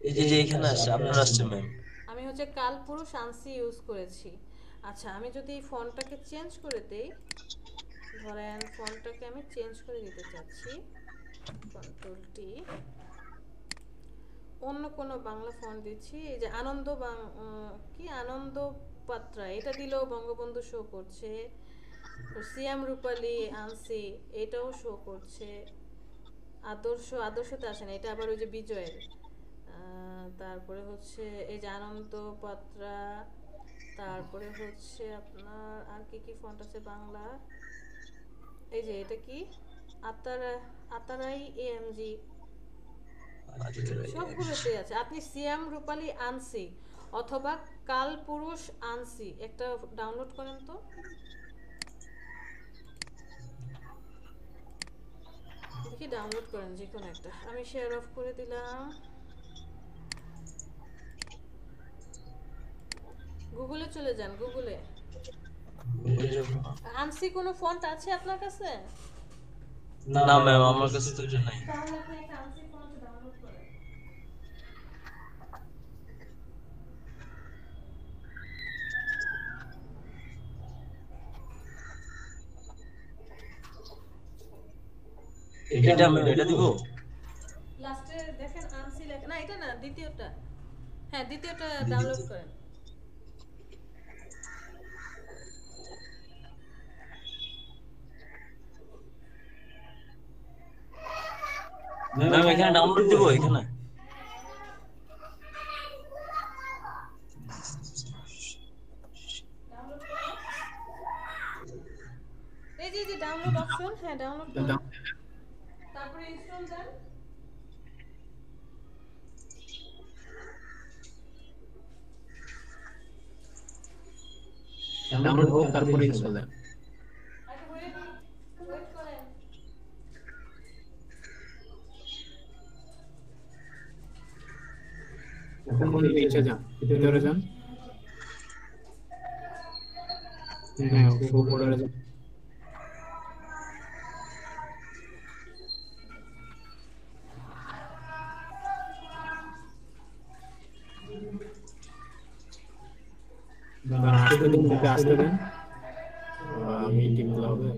এই যে এখানে আসছে, আপনার আসছে ম্যাম। আমি হচ্ছে কালপুরুষ আনসি ইউজ করেছি। আচ্ছা আমি যদি এই ফন্টটাকে চেঞ্জ করে দেই, ধরেন ফন্টটাকে আমি চেঞ্জ করে দিতে চাচ্ছি, কন্ট্রোল টি, অন্য কোনো বাংলা ফন্ট দিচ্ছি। এই যে আনন্দ কি আনন্দ পাত্রা, এটা দিলেও বঙ্গবন্ধু শো করছে। সিয়াম রূপালী আনসি, এটাও শো করছে। আদর্শতে আসে না, এটা আবার ওই যে বিজয়ের। তারপরে হচ্ছে এই যে আনন্দ পাত্রা, তারপরে হচ্ছে আপনার আর কি কি ফন্ট আছে বাংলা। এই যে এটা কি আতারাই এএমজি, সবগুলোতে আছে। আপনি সিয়াম রূপালী আনসি অথবা কালপুরুষ আনসি একটা ডাউনলোড করেন তো। দেখি ডাউনলোড করেন যে কোনো একটা। আমি শেয়ার অফ করে দিলাম। গুগলে চলে যান, গুগলে আনসি কোনো ফন্ট আছে আপনার কাছে? না ম্যাম, আমার কাছে তো এটা নাই। তাহলে আপনি একটা আনসি ফন্ট ডাউনলোড করেন। এটা ম্যাম, এটা দিব? লাস্টে দেখেন আনসি লেখা, না এটা না, দ্বিতীয়টা। হ্যাঁ, দ্বিতীয়টা ডাউনলোড করেন। ম্যাম এখানে ডাউনলোড দিব এখানে? ডাউনলোড করেন। এই যে ডাউনলোড অপশন, হ্যাঁ ডাউনলোড করেন। তারপরে ইনস্টল দেন। ডাউনলোড হোক তারপরে ইনস্টল দেন। আচ্ছা, ওয়েট করেন। এখন মনে নিচে যান, ভিতরে যান। হ্যাঁ, উপরে যান। আসতে দিন, আসতে দেন। মিটিং হবে।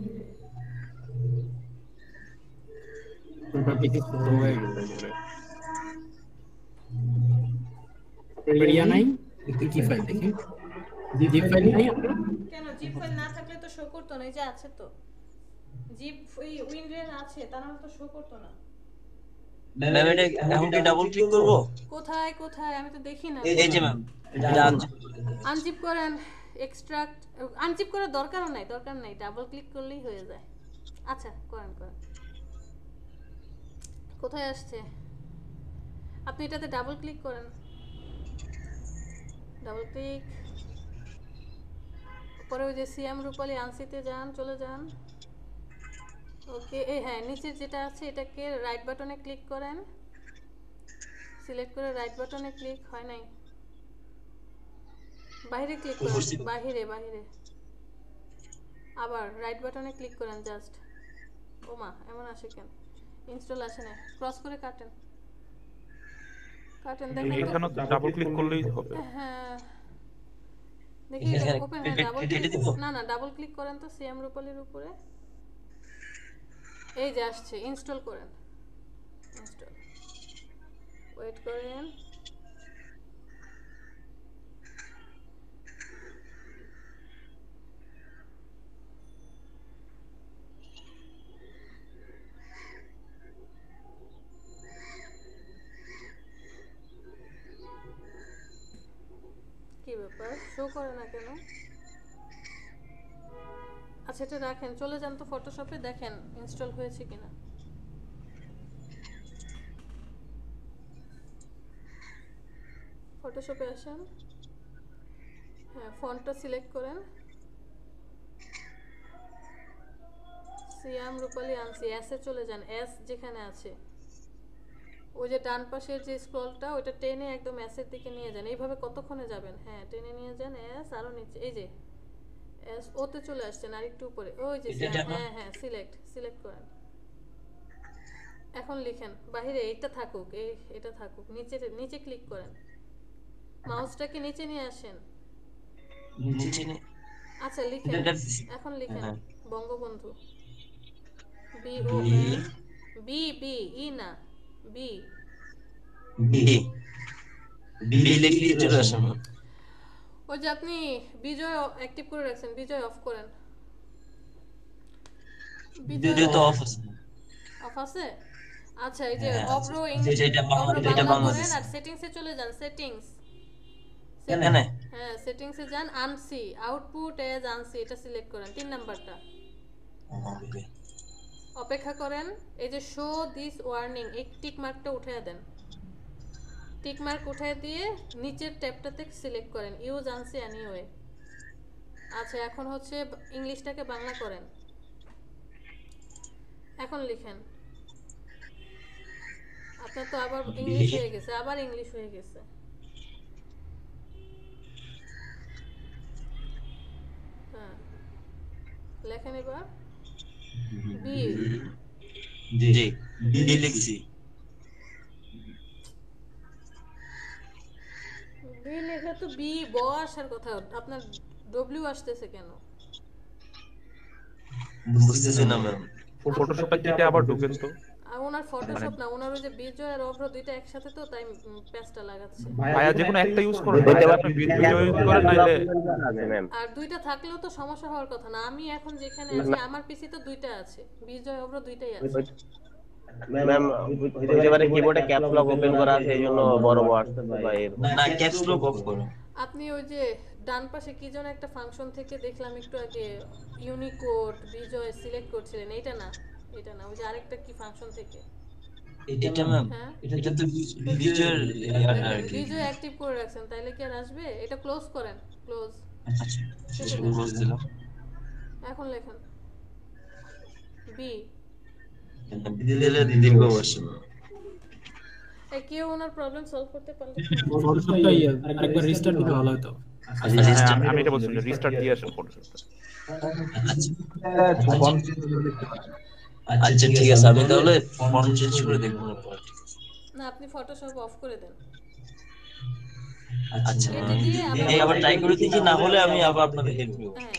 পিসি স্লো হয়ে গেছে। প্রিয়া নাই, একটু কি ফাইল দেখি। জিপ ফাইল নাই আপনার? কেন জিপ ফাইল না থাকলে তো শো করতো না? এই যে আছে তো জিপ, ওই উইন্ডোজ আছে, তার মানে তো শো করতো না। ম্যাম এটা এখন কি ডাবল ক্লিক করব? কোথায় কোথায় আমি তো দেখি না। এই যে ম্যাম, এটা আনজিপ করেন, এক্সট্রাক্ট। আনজিপ করার দরকারও নাই, দরকার নাই, ডাবল ক্লিক করলেই হয়ে যায়। আচ্ছা করেন করেন। কোথায় আসছে? আপনি এটাতে ডাবল ক্লিক করেন, ডাবল ক্লিক। পরে ওই যে সিএম রূপালী আনসিতে যান, চলে যান। ওকে, এই হ্যাঁ নিচের যেটা আছে এটাকে রাইট বাটনে ক্লিক করেন, সিলেক্ট করে রাইট বাটনে ক্লিক হয় নাই, বাইরে ক্লিক করেন, বাইরে বাইরে আবার রাইট বাটনে ক্লিক করেন জাস্ট। ওমা এমন আসে কেন? ইনস্টল আসে না, ক্রস করে কাটেন কাটেন, দেখেন এখানে ডাবল ক্লিক করলেই হবে। হ্যাঁ দেখি এটা ওপেন হয়। ডাবল ক্লিক, না না ডাবল ক্লিক করেন তো সিএম রূপালীর উপরে, এই যে আসছে, ইনস্টল করেন। ইনস্টল, ওয়েট করেন। কি ব্যাপার, শো করে না কেন? আচ্ছা এটা রাখেন, চলে যান তো ফটোশপে, দেখেন ইনস্টল হয়েছে কিনা। ফটোশপে আসেন, হ্যাঁ ফন্টটা সিলেক্ট করেন, সিয়াম রূপালী আনসি, এসে চলে যান, এস যেখানে আছে ওই যে ডান পাশের যে স্ক্রলটা ওইটা টেনে একদম এসের দিকে নিয়ে যান। এইভাবে কতক্ষণে যাবেন? হ্যাঁ টেনে নিয়ে যান, এস আরো নিচে, এই যে এস ওতে চলে আসছেন, আর একটু উপরে ওই যে হ্যাঁ হ্যাঁ সিলেক্ট করেন। এখন লিখেন বাইরে, এইটা থাকুক, এটা থাকুক, নিচে নিচে ক্লিক করেন, মাউসটাকে নিচে নিয়ে আসেন। আচ্ছা লিখেন, এখন লিখেন Bangabandhu, B O N, B B E না, বি বি লিখলে চলে আসে না। ওই যে আপনি বিজয় অ্যাক্টিভ করে রাখছেন, বিজয় অফ করেন। বিজয় তো অফ আছে। অফ আছে? আচ্ছা এই যে অব্রো ইংলিশ, অব্রো বাংলা করেন আর সেটিংসে চলে যান। সেটিংস, হ্যাঁ সেটিংসে যান, আনসি আউটপুট এজ আনসি এটা সিলেক্ট করেন, 3 নাম্বারটা। অপেক্ষা করেন, এই যে শো দিস ওয়ার্নিং এই টিক মার্কটা উঠিয়ে দেন, টিক মার্ক উঠিয়ে দিয়ে নিচের ট্যাবটাতে সিলেক্ট করেন ইউজ আনসি এনিওয়ে। আচ্ছা এখন হচ্ছে ইংলিশটাকে বাংলা করেন, এখন লিখেন। আপনার তো আবার ইংলিশ হয়ে গেছে, আবার ইংলিশ হয়ে গেছে। হ্যাঁ লেখেন এবার বি। জি বি লিখছি। বি লেখা তো বি ব আসার কথা, আপনার ডব্লিউ আসতেছে কেন? বুঝতেছি না ম্যাম। ফটোশপে কেটে আবার ঢুকেন তো। আর ওনার ফটোশপ না, ওনার ওই যে বিজয় আর অভ্র দুইটা একসাথে তো, তাই পেজটা লাগাচ্ছে। ভাইয়া যে কোনো একটা ইউজ করেন, আপনি বিজয় ইউজ করেন নাইলে ম্যাম আর দুইটা থাকলেও তো সমস্যা হওয়ার কথা না। আমি এখন যেখানে আছি আমার পিসি তো দুইটা আছে, বিজয় অভ্র দুইটাই আছে। ম্যাম হইতে পারে কিবোর্ডে ক্যাপস লক ওপেন করা আছে এইজন্য বড় বড় আসতেছে বা এর না ক্যাপস লক অফ করো। আপনি ওই যে ডান পাশে কি যেন একটা ফাংশন থেকে দেখলাম একটু আগে, ইউনিকোড বিজয় সিলেক্ট করছিলেন, এটা না, এটা না, ওই যে আরেকটা কি ফাংশন থেকে। এটা ম্যাম হ্যাঁ এটা তো বিজয়ের আর কি। বিজয় অ্যাক্টিভ করে রাখছেন, তাইলে কি আর আসবে? এটা ক্লোজ করেন, ক্লোজ। আচ্ছা ক্লোজ দিলাম। এখন লেখেন বি। দিলে দীর্ঘ বর্ষ। কেউ ওনার প্রবলেম সলভ করতে পারলে ফটোশপটা আরেকবার রিস্টার্ট দিলে ভালো হতো। হ্যাঁ, আমি এটা বলছিলাম রিস্টার্ট দিয়ে আসেন ফটোশপটা। আচ্ছা ঠিক আছে, আমি তাহলে ফন্ট চেঞ্জ করে দেখবো না পরে। না, আপনি ফটোশপ অফ করে দেন। আচ্ছা কেটে দিয়ে এই আবার ট্রাই করে দেখি, না হলে আমি আবার আপনাদের হেল্প নিব। হ্যাঁ